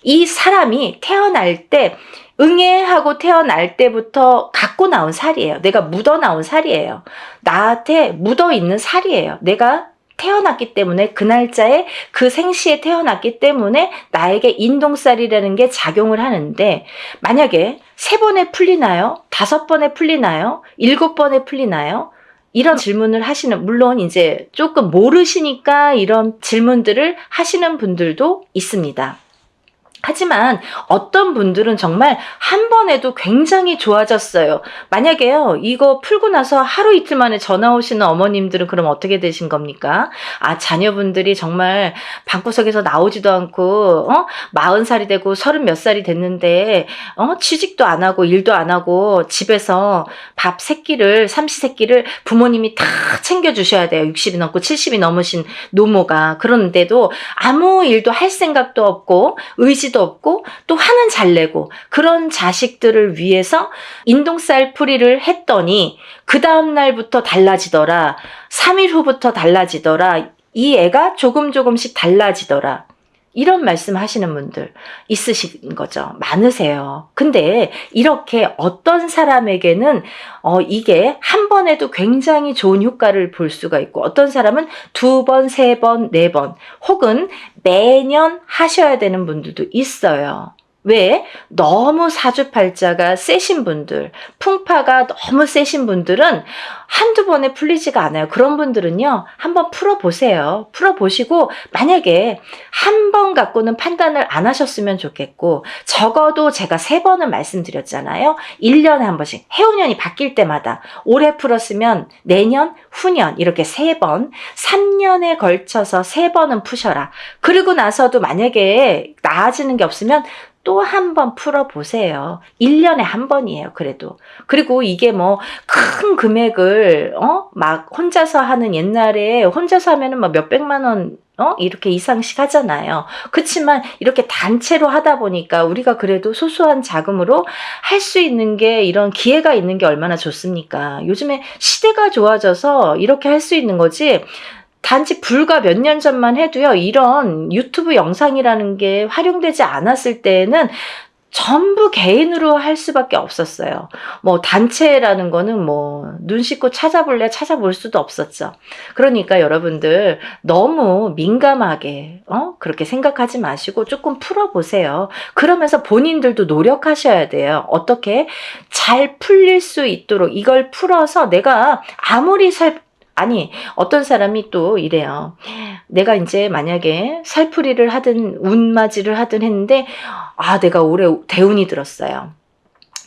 이 사람이 태어날 때, 응애하고 태어날 때부터 갖고 나온 살이에요. 내가 묻어 나온 살이에요. 나한테 묻어 있는 살이에요. 내가 태어났기 때문에 그 날짜에 그 생시에 태어났기 때문에 나에게 인동살이라는 게 작용을 하는데 만약에 3번에 풀리나요? 5번에 풀리나요? 7번에 풀리나요? 이런 질문을 하시는, 물론 이제 조금 모르시니까 이런 질문들을 하시는 분들도 있습니다. 하지만 어떤 분들은 정말 한 번에도 굉장히 좋아졌어요. 만약에요, 이거 풀고 나서 하루 이틀 만에 전화 오시는 어머님들은 그럼 어떻게 되신 겁니까? 아, 자녀분들이 정말 방구석에서 나오지도 않고, 40살이 되고 30 몇 살이 됐는데, 취직도 안 하고 일도 안 하고 집에서 밥 세끼를, 삼시세끼를 부모님이 다 챙겨주셔야 돼요. 60이 넘고 70이 넘으신 노모가. 그런데도 아무 일도 할 생각도 없고, 의지도 없고 또 화는 잘 내고 그런 자식들을 위해서 인동살 풀이를 했더니 그 다음날부터 달라지더라. 3일 후부터 달라지더라. 이 애가 조금씩 달라지더라. 이런 말씀 하시는 분들 있으신 거죠. 많으세요. 근데 이렇게 어떤 사람에게는 이게 한 번에도 굉장히 좋은 효과를 볼 수가 있고, 어떤 사람은 2번, 3번, 4번 혹은 매년 하셔야 되는 분들도 있어요. 왜? 너무 사주팔자가 세신 분들, 풍파가 너무 세신 분들은 한두 번에 풀리지가 않아요. 그런 분들은요, 한번 풀어보세요. 풀어보시고 만약에 한 번 갖고는 판단을 안 하셨으면 좋겠고, 적어도 제가 3번은 말씀드렸잖아요. 1년에 한 번씩, 해운년이 바뀔 때마다 올해 풀었으면 내년, 후년 이렇게 3번, 3년에 걸쳐서 3번은 푸셔라. 그리고 나서도 만약에 나아지는 게 없으면 또 한 번 풀어보세요. 1년에 한 번이에요, 그래도. 그리고 이게 뭐 큰 금액을 막 혼자서 하는, 옛날에 혼자서 하면은 막 몇백만 원 이렇게 이상씩 하잖아요. 그렇지만 이렇게 단체로 하다 보니까 우리가 그래도 소소한 자금으로 할 수 있는 게, 이런 기회가 있는 게 얼마나 좋습니까? 요즘에 시대가 좋아져서 이렇게 할 수 있는 거지, 단지 불과 몇 년 전만 해도요, 이런 유튜브 영상이라는 게 활용되지 않았을 때에는 전부 개인으로 할 수밖에 없었어요. 뭐 단체라는 거는 뭐 눈 씻고 찾아볼 수도 없었죠. 그러니까 여러분들 너무 민감하게 그렇게 생각하지 마시고 조금 풀어보세요. 그러면서 본인들도 노력하셔야 돼요. 어떻게 잘 풀릴 수 있도록 이걸 풀어서 내가 아무리 아니, 어떤 사람이 또 이래요. 내가 이제 만약에 살풀이를 하든 운맞이를 하든 했는데, 내가 올해 대운이 들었어요.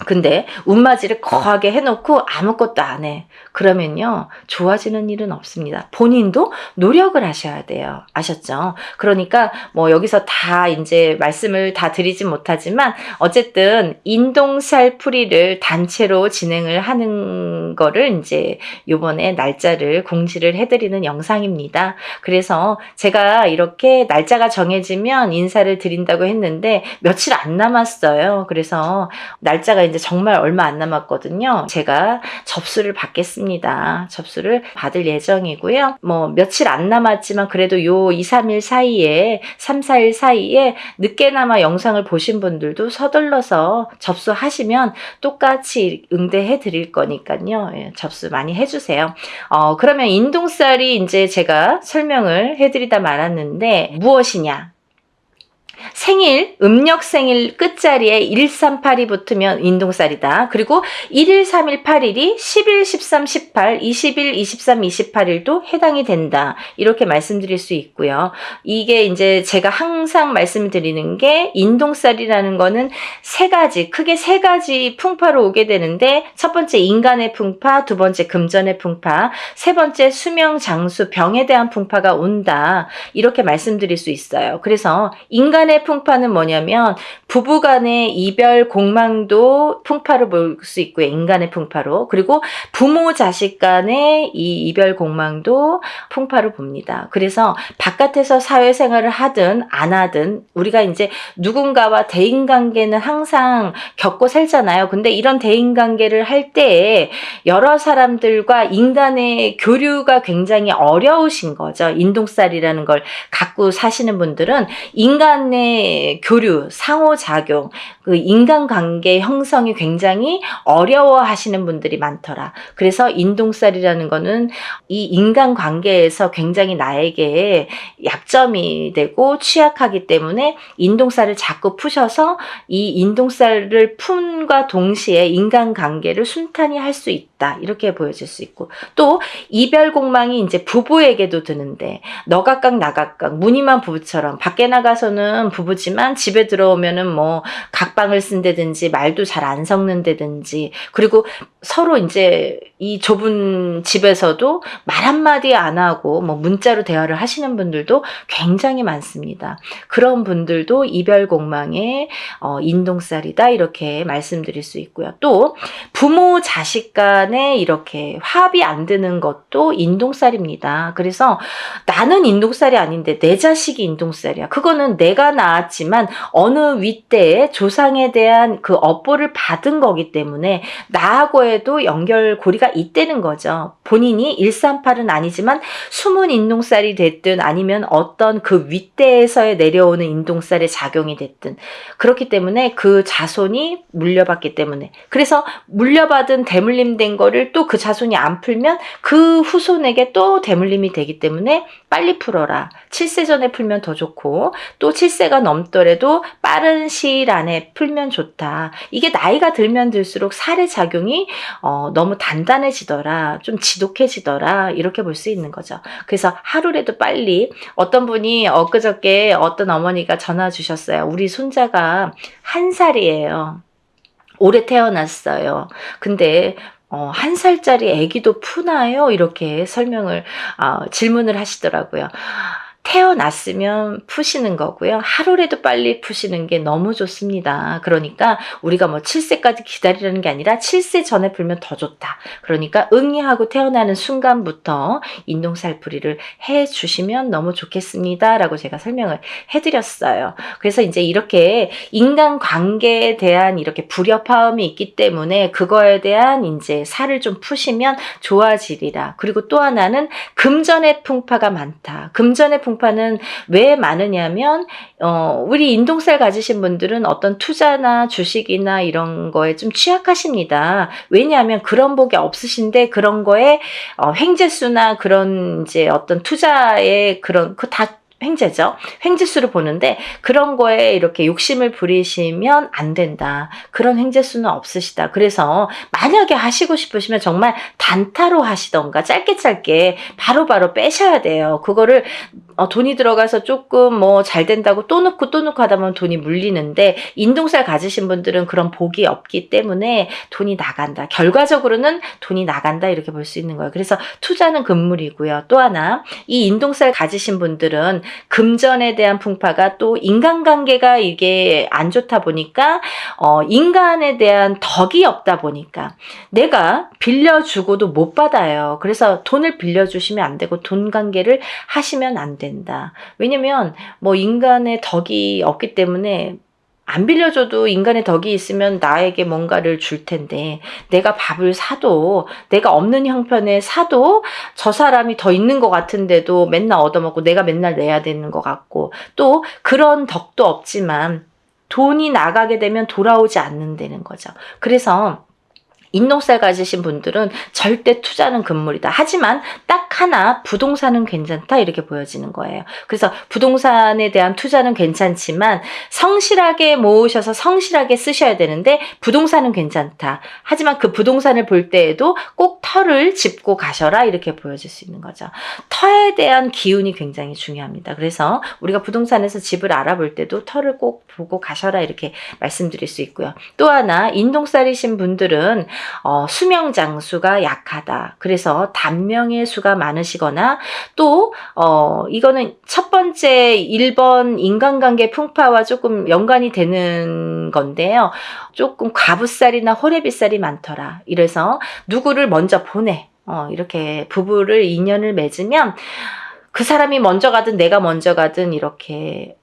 근데 운맞이를 거하게 해놓고 아무것도 안 해. 그러면요, 좋아지는 일은 없습니다. 본인도 노력을 하셔야 돼요. 아셨죠? 그러니까 뭐 여기서 다 이제 말씀을 다 드리진 못하지만, 어쨌든 인동살 풀이를 단체로 진행을 하는 거를 이제 요번에 날짜를 공지를 해드리는 영상입니다. 그래서 제가 이렇게 날짜가 정해지면 인사를 드린다고 했는데 며칠 안 남았어요. 그래서 날짜가 이제 정말 얼마 안 남았거든요. 제가 접수를 받겠습니다. 접수를 받을 예정이고요. 뭐 며칠 안 남았지만 그래도 요 2, 3일 사이에, 3, 4일 사이에 늦게나마 영상을 보신 분들도 서둘러서 접수하시면 똑같이 응대해 드릴 거니까요. 예, 접수 많이 해주세요. 그러면 인동살이 이제 제가 설명을 해드리다 말았는데 무엇이냐? 생일, 음력 생일 끝자리에 1382 붙으면 인동살이다. 그리고 1일, 3일, 8일이 10일, 13, 18, 20일, 23, 28일도 해당이 된다. 이렇게 말씀드릴 수 있고요. 이게 이제 제가 항상 말씀드리는 게, 인동살이라는 거는 크게 세 가지 풍파로 오게 되는데, 첫 번째 인간의 풍파, 두 번째 금전의 풍파, 세 번째 수명, 장수, 병에 대한 풍파가 온다. 이렇게 말씀드릴 수 있어요. 그래서 인간의 풍파는 뭐냐면 부부간의 이별 공망도 풍파로 볼 수 있고요. 인간의 풍파로. 그리고 부모 자식 간의 이 이별 공망도 풍파로 봅니다. 그래서 바깥에서 사회생활을 하든 안 하든 우리가 이제 누군가와 대인관계는 항상 겪고 살잖아요. 근데 이런 대인관계를 할 때에 여러 사람들과 인간의 교류가 굉장히 어려우신 거죠. 인동살이라는 걸 갖고 사시는 분들은 인간의 교류, 상호작용, 그 인간관계 형성이 굉장히 어려워하시는 분들이 많더라. 그래서 인동살이라는 거는 이 인간관계에서 굉장히 나에게 약점이 되고 취약하기 때문에 인동살을 자꾸 푸셔서 이 인동살을 푼과 동시에 인간관계를 순탄히 할 수 있다. 이렇게 보여질 수 있고, 또 이별공망이 이제 부부에게도 드는데, 너 각각 나 각각 무늬만 부부처럼 밖에 나가서는 부부지만 집에 들어오면은 뭐 각방을 쓴다든지 말도 잘 안 섞는다든지, 그리고 서로 이제 이 좁은 집에서도 말 한마디 안 하고 뭐 문자로 대화를 하시는 분들도 굉장히 많습니다. 그런 분들도 이별공망의 인동살이다, 이렇게 말씀드릴 수 있고요. 또 부모 자식 간에 이렇게 합이 안 드는 것도 인동살입니다. 그래서 나는 인동살이 아닌데 내 자식이 인동살이야. 그거는 내가 낳았지만 어느 윗대에 조상에 대한 그 업보를 받은 거기 때문에 나하고에도 연결고리가 있다는 거죠. 본인이 138은 아니지만 숨은 인동살이 됐든 아니면 어떤 그 윗대에서 내려오는 인동살의 작용이 됐든, 그렇기 때문에 그 자손이 물려받기 때문에, 그래서 물려받은 대물림된 거를 또 그 자손이 안 풀면 그 후손에게 또 대물림이 되기 때문에 빨리 풀어라. 7세 전에 풀면 더 좋고, 또 7세가 넘더라도 빠른 시일 안에 풀면 좋다. 이게 나이가 들면 들수록 살의 작용이 너무 단단해지더라, 좀 지독해지더라, 이렇게 볼 수 있는 거죠. 그래서 하루라도 빨리, 어떤 분이 엊그저께 어떤 어머니가 전화 주셨어요. 우리 손자가 1살이에요. 올해 태어났어요. 근데 1살짜리 아기도 푸나요? 이렇게 질문을 하시더라고요. 태어났으면 푸시는 거고요. 하루라도 빨리 푸시는 게 너무 좋습니다. 그러니까 우리가 뭐 7세까지 기다리라는 게 아니라 7세 전에 풀면 더 좋다. 그러니까 응이하고 태어나는 순간부터 인동살풀이를 해 주시면 너무 좋겠습니다, 라고 제가 설명을 해드렸어요. 그래서 이제 이렇게 인간관계에 대한 이렇게 불협화음이 있기 때문에 그거에 대한 이제 살을 좀 푸시면 좋아지리라. 그리고 또 하나는 금전의 풍파가 많다. 금전의 풍파는 왜 많으냐면 우리 인동살 가지신 분들은 어떤 투자나 주식이나 이런 거에 좀 취약하십니다. 왜냐하면 그런 복이 없으신데 그런 거에 횡재수나 그런 이제 어떤 투자의 그런 그 다 횡재죠. 횡재수를 보는데 그런 거에 이렇게 욕심을 부리시면 안 된다. 그런 횡재수는 없으시다. 그래서 만약에 하시고 싶으시면 정말 단타로 하시던가 짧게 바로바로 빼셔야 돼요. 그거를 돈이 들어가서 조금 뭐 잘 된다고 또 넣고 하다 보면 돈이 물리는데, 인동살 가지신 분들은 그런 복이 없기 때문에 돈이 나간다. 결과적으로는 돈이 나간다, 이렇게 볼 수 있는 거예요. 그래서 투자는 금물이고요. 또 하나, 이 인동살 가지신 분들은 금전에 대한 풍파가, 또 인간관계가 이게 안 좋다 보니까 인간에 대한 덕이 없다 보니까 내가 빌려주고도 못 받아요. 그래서 돈을 빌려주시면 안 되고 돈 관계를 하시면 안 된다. 왜냐면 뭐 인간의 덕이 없기 때문에 안 빌려줘도 인간의 덕이 있으면 나에게 뭔가를 줄 텐데, 내가 밥을 사도, 내가 없는 형편에 사도 저 사람이 더 있는 것 같은데도 맨날 얻어먹고 내가 맨날 내야 되는 것 같고, 또 그런 덕도 없지만 돈이 나가게 되면 돌아오지 않는다는 거죠. 그래서 인동살 가지신 분들은 절대 투자는 금물이다. 하지만 딱 하나, 부동산은 괜찮다, 이렇게 보여지는 거예요. 그래서 부동산에 대한 투자는 괜찮지만 성실하게 모으셔서 성실하게 쓰셔야 되는데 부동산은 괜찮다. 하지만 그 부동산을 볼 때에도 꼭 터를 짚고 가셔라, 이렇게 보여질 수 있는 거죠. 터에 대한 기운이 굉장히 중요합니다. 그래서 우리가 부동산에서 집을 알아볼 때도 터를 꼭 보고 가셔라, 이렇게 말씀드릴 수 있고요. 또 하나, 인동살이신 분들은 수명 장수가 약하다. 그래서 단명의 수가 많으시거나, 또 이거는 첫 번째 1번 인간관계 풍파와 조금 연관이 되는 건데요. 조금 과부살이나 호래비살이 많더라. 이래서 누구를 먼저 보내. 이렇게 부부를 인연을 맺으면 그 사람이 먼저 가든 내가 먼저 가든 이렇게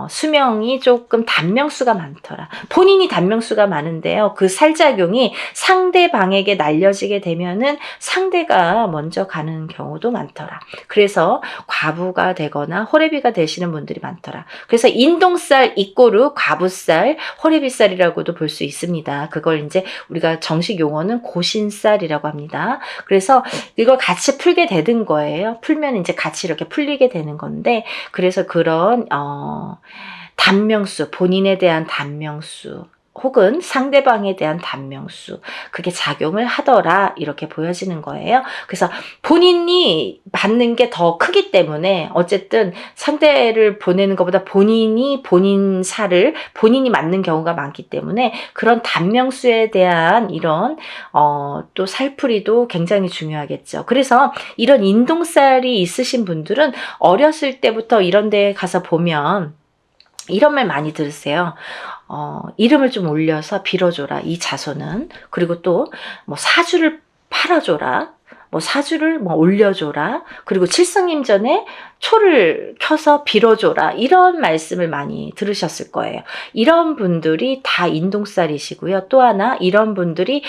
수명이 조금 단명수가 많더라. 본인이 단명수가 많은데요. 그 살작용이 상대방에게 날려지게 되면은 상대가 먼저 가는 경우도 많더라. 그래서 과부가 되거나 호래비가 되시는 분들이 많더라. 그래서 인동살 이꼬르 과부살, 호래비살이라고도 볼 수 있습니다. 그걸 이제 우리가 정식 용어는 고신살이라고 합니다. 그래서 이걸 같이 풀게 되는 거예요. 풀면 이제 같이 이렇게 풀리게 되는 건데, 그래서 그런 단명수, 본인에 대한 단명수, 혹은 상대방에 대한 단명수, 그게 작용을 하더라, 이렇게 보여지는 거예요. 그래서 본인이 받는 게 더 크기 때문에 어쨌든 상대를 보내는 것보다 본인이 본인 살을 본인이 맞는 경우가 많기 때문에 그런 단명수에 대한 이런 또 살풀이도 굉장히 중요하겠죠. 그래서 이런 인동살이 있으신 분들은 어렸을 때부터 이런 데 가서 보면 이런 말 많이 들으세요. 이름을 좀 올려서 빌어줘라, 이 자손은. 그리고 또 뭐 사주를 팔아줘라, 뭐 사주를 뭐 올려줘라, 그리고 칠성님 전에 초를 켜서 빌어줘라, 이런 말씀을 많이 들으셨을 거예요. 이런 분들이 다 인동살이시고요. 또 하나, 이런 분들이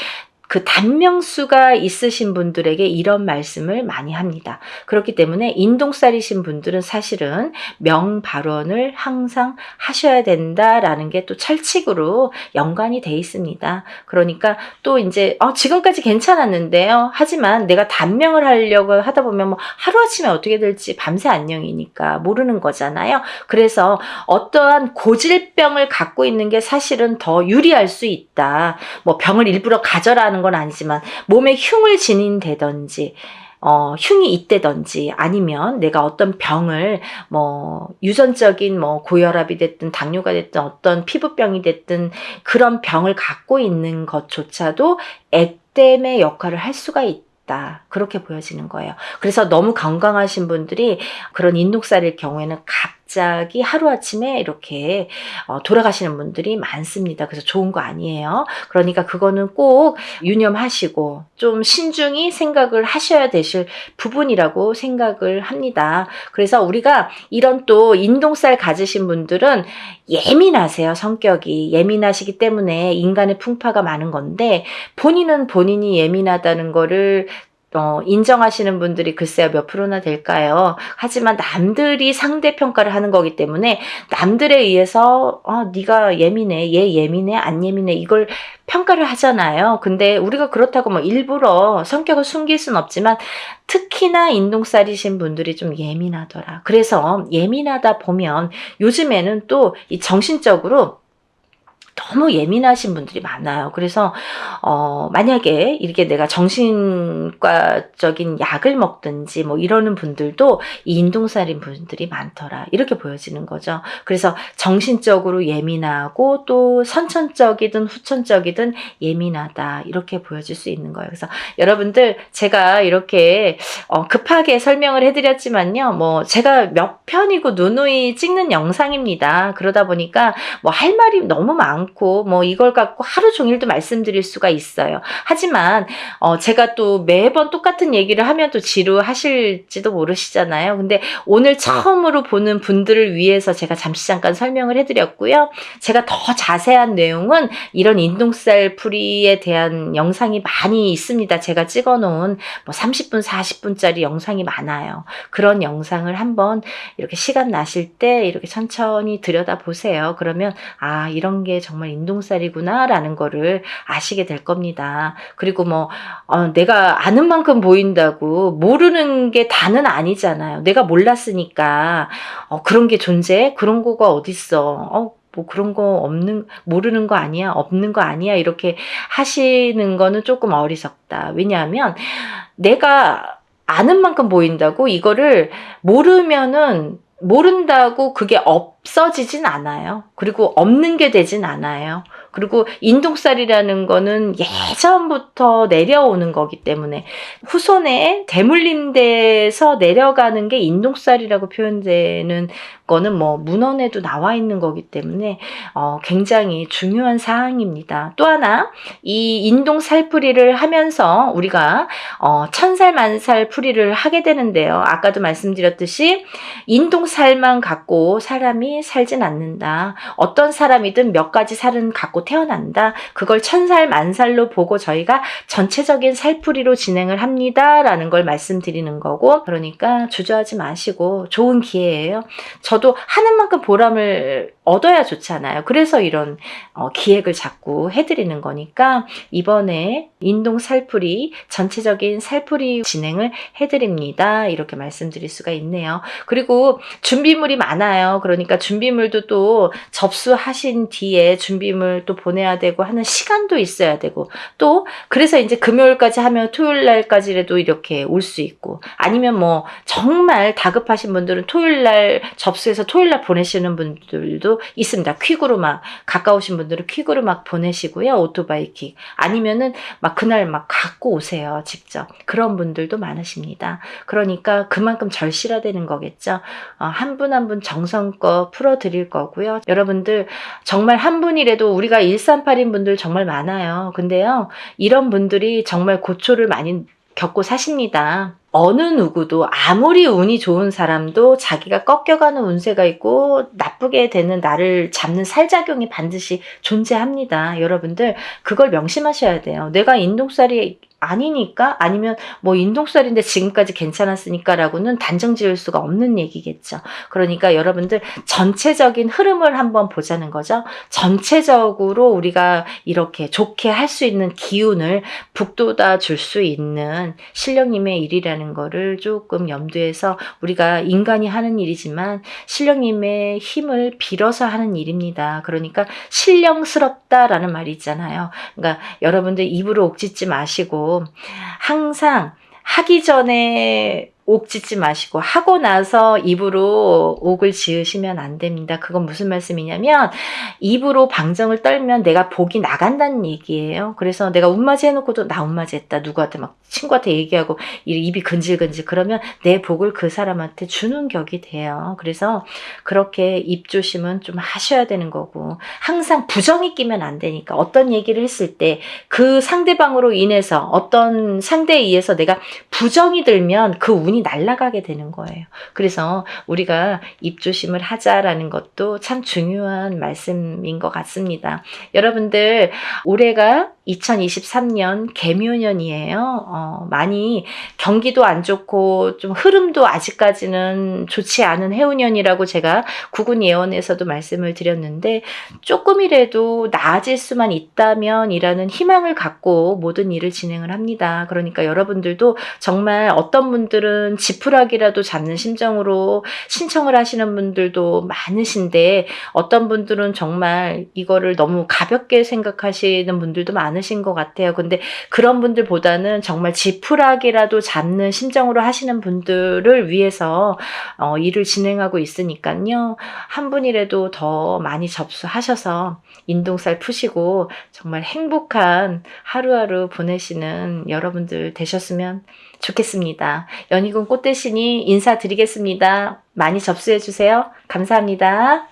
그 단명수가 있으신 분들에게 이런 말씀을 많이 합니다. 그렇기 때문에 인동살이신 분들은 사실은 명발언을 항상 하셔야 된다라는 게 또 철칙으로 연관이 돼 있습니다. 그러니까 또 이제 지금까지 괜찮았는데요. 하지만 내가 단명을 하려고 하다 보면 뭐 하루아침에 어떻게 될지 밤새 안녕이니까 모르는 거잖아요. 그래서 어떠한 고질병을 갖고 있는 게 사실은 더 유리할 수 있다. 뭐 병을 일부러 가져라는 건 아니지만 몸에 흉을 지닌다든지 흉이 있다든지 아니면 내가 어떤 병을 뭐 유전적인 뭐 고혈압이 됐든 당뇨가 됐든 어떤 피부병이 됐든 그런 병을 갖고 있는 것조차도 액땜의 역할을 할 수가 있다. 그렇게 보여지는 거예요. 그래서 너무 건강하신 분들이 그런 인독살일 경우에는 갑자기 하루아침에 이렇게 돌아가시는 분들이 많습니다. 그래서 좋은 거 아니에요. 그러니까 그거는 꼭 유념하시고 좀 신중히 생각을 하셔야 되실 부분이라고 생각을 합니다. 그래서 우리가 이런 또 인동살 가지신 분들은 예민하세요. 성격이 예민하시기 때문에 인간의 풍파가 많은 건데 본인은 본인이 예민하다는 거를 인정하시는 분들이 글쎄요 몇 프로나 될까요? 하지만 남들이 상대평가를 하는 거기 때문에 남들에 의해서 네가 예민해, 얘 예민해, 안 예민해, 이걸 평가를 하잖아요. 근데 우리가 그렇다고 뭐 일부러 성격을 숨길 순 없지만 특히나 인동살이신 분들이 좀 예민하더라. 그래서 예민하다 보면 요즘에는 또 이 정신적으로 너무 예민하신 분들이 많아요. 그래서 만약에 이렇게 내가 정신과적인 약을 먹든지 뭐 이러는 분들도 이 인동살인 분들이 많더라, 이렇게 보여지는 거죠. 그래서 정신적으로 예민하고 또 선천적이든 후천적이든 예민하다, 이렇게 보여질 수 있는 거예요. 그래서 여러분들 제가 이렇게 급하게 설명을 해드렸지만요, 뭐 제가 몇 편이고 누누이 찍는 영상입니다. 그러다 보니까 뭐 할 말이 너무 많고 뭐 이걸 갖고 하루 종일도 말씀드릴 수가 있어요. 하지만 제가 또 매번 똑같은 얘기를 하면 또 지루하실지도 모르시잖아요. 근데 오늘 처음으로 보는 분들을 위해서 제가 잠시 잠깐 설명을 해드렸고요. 제가 더 자세한 내용은 이런 인동살 풀이에 대한 영상이 많이 있습니다. 제가 찍어놓은 뭐 30분, 40분짜리 영상이 많아요. 그런 영상을 한번 이렇게 시간 나실 때 이렇게 천천히 들여다보세요. 그러면 이런 게 정말 인동살이구나 라는 거를 아시게 될 겁니다. 그리고 뭐 내가 아는 만큼 보인다고 모르는 게 다는 아니잖아요. 내가 몰랐으니까 그런 게 존재해? 그런 거가 어딨어? 뭐 그런 거 모르는 거 아니야? 없는 거 아니야? 이렇게 하시는 거는 조금 어리석다. 왜냐하면 내가 아는 만큼 보인다고 이거를 모른다고 그게 없어지진 않아요. 그리고 없는 게 되진 않아요. 그리고 인동살이라는 거는 예전부터 내려오는 거기 때문에 후손에 대물림돼서 내려가는 게 인동살이라고 표현되는 거는 뭐 문헌에도 나와 있는 거기 때문에 굉장히 중요한 사항입니다. 또 하나, 이 인동살풀이를 하면서 우리가 천살 만살 풀이를 하게 되는데요. 아까도 말씀드렸듯이 인동살만 갖고 사람이 살진 않는다. 어떤 사람이든 몇 가지 살은 갖고 태어난다. 그걸 천살 만살로 보고 저희가 전체적인 살풀이로 진행을 합니다 라는 걸 말씀드리는 거고, 그러니까 주저하지 마시고 좋은 기회예요. 저도 하는 만큼 보람을 얻어야 좋잖아요. 그래서 이런 기획을 자꾸 해드리는 거니까 이번에 인동 살풀이, 전체적인 살풀이 진행을 해드립니다. 이렇게 말씀드릴 수가 있네요. 그리고 준비물이 많아요. 그러니까 준비물도 또 접수하신 뒤에 준비물 또 보내야 되고 하는 시간도 있어야 되고, 또 그래서 이제 금요일까지 하면 토요일 날까지라도 이렇게 올 수 있고, 아니면 뭐 정말 다급하신 분들은 토요일 날 접수해서 토요일 날 보내시는 분들도 있습니다. 퀵으로 막 가까우신 분들은 퀵으로 막 보내시고요. 오토바이 퀵. 아니면은 막 그날 막 갖고 오세요. 직접. 그런 분들도 많으십니다. 그러니까 그만큼 절실화되는 거겠죠. 한 분 한 분 정성껏 풀어드릴 거고요. 여러분들 정말 한 분이라도, 우리가 1382인 분들 정말 많아요. 근데요, 이런 분들이 정말 고초를 많이 겪고 사십니다. 어느 누구도 아무리 운이 좋은 사람도 자기가 꺾여가는 운세가 있고 나쁘게 되는 나를 잡는 살작용이 반드시 존재합니다. 여러분들 그걸 명심하셔야 돼요. 내가 인동살이 아니니까, 아니면 뭐 인동살인데 지금까지 괜찮았으니까 라고는 단정 지을 수가 없는 얘기겠죠. 그러니까 여러분들 전체적인 흐름을 한번 보자는 거죠. 전체적으로 우리가 이렇게 좋게 할 수 있는 기운을 북돋아 줄 수 있는 신령님의 일이라는 거를 조금 염두에서, 우리가 인간이 하는 일이지만 신령님의 힘을 빌어서 하는 일입니다. 그러니까 신령스럽다라는 말이 있잖아요. 그러니까 여러분들 입으로 옥짓지 마시고, 항상 하기 전에 옥 짓지 마시고 하고 나서 입으로 옥을 지으시면 안 됩니다. 그건 무슨 말씀이냐면, 입으로 방정을 떨면 내가 복이 나간다는 얘기예요. 그래서 내가 운맞이 해놓고도 나 운맞이 했다, 누구한테 막 친구한테 얘기하고 입이 근질근질, 그러면 내 복을 그 사람한테 주는 격이 돼요. 그래서 그렇게 입 조심은 좀 하셔야 되는 거고, 항상 부정이 끼면 안 되니까, 어떤 얘기를 했을 때 그 상대방으로 인해서, 어떤 상대에 의해서 내가 부정이 들면 그 운이 날아가게 되는 거예요. 그래서 우리가 입조심을 하자라는 것도 참 중요한 말씀인 것 같습니다. 여러분들 올해가 2023년 개묘년이에요. 많이 경기도 안 좋고 좀 흐름도 아직까지는 좋지 않은 해운년이라고 제가 구군 예언에서도 말씀을 드렸는데, 조금이라도 나아질 수만 있다면 이라는 희망을 갖고 모든 일을 진행을 합니다. 그러니까 여러분들도 정말 어떤 분들은 지푸라기라도 잡는 심정으로 신청을 하시는 분들도 많으신데, 어떤 분들은 정말 이거를 너무 가볍게 생각하시는 분들도 많으신 것 같아요. 근데 그런 분들보다는 정말 지푸라기라도 잡는 심정으로 하시는 분들을 위해서 일을 진행하고 있으니까요. 한 분이라도 더 많이 접수하셔서 인동살 푸시고 정말 행복한 하루하루 보내시는 여러분들 되셨으면 좋겠습니다. 연희군 꽃대신이 인사드리겠습니다. 많이 접수해 주세요. 감사합니다.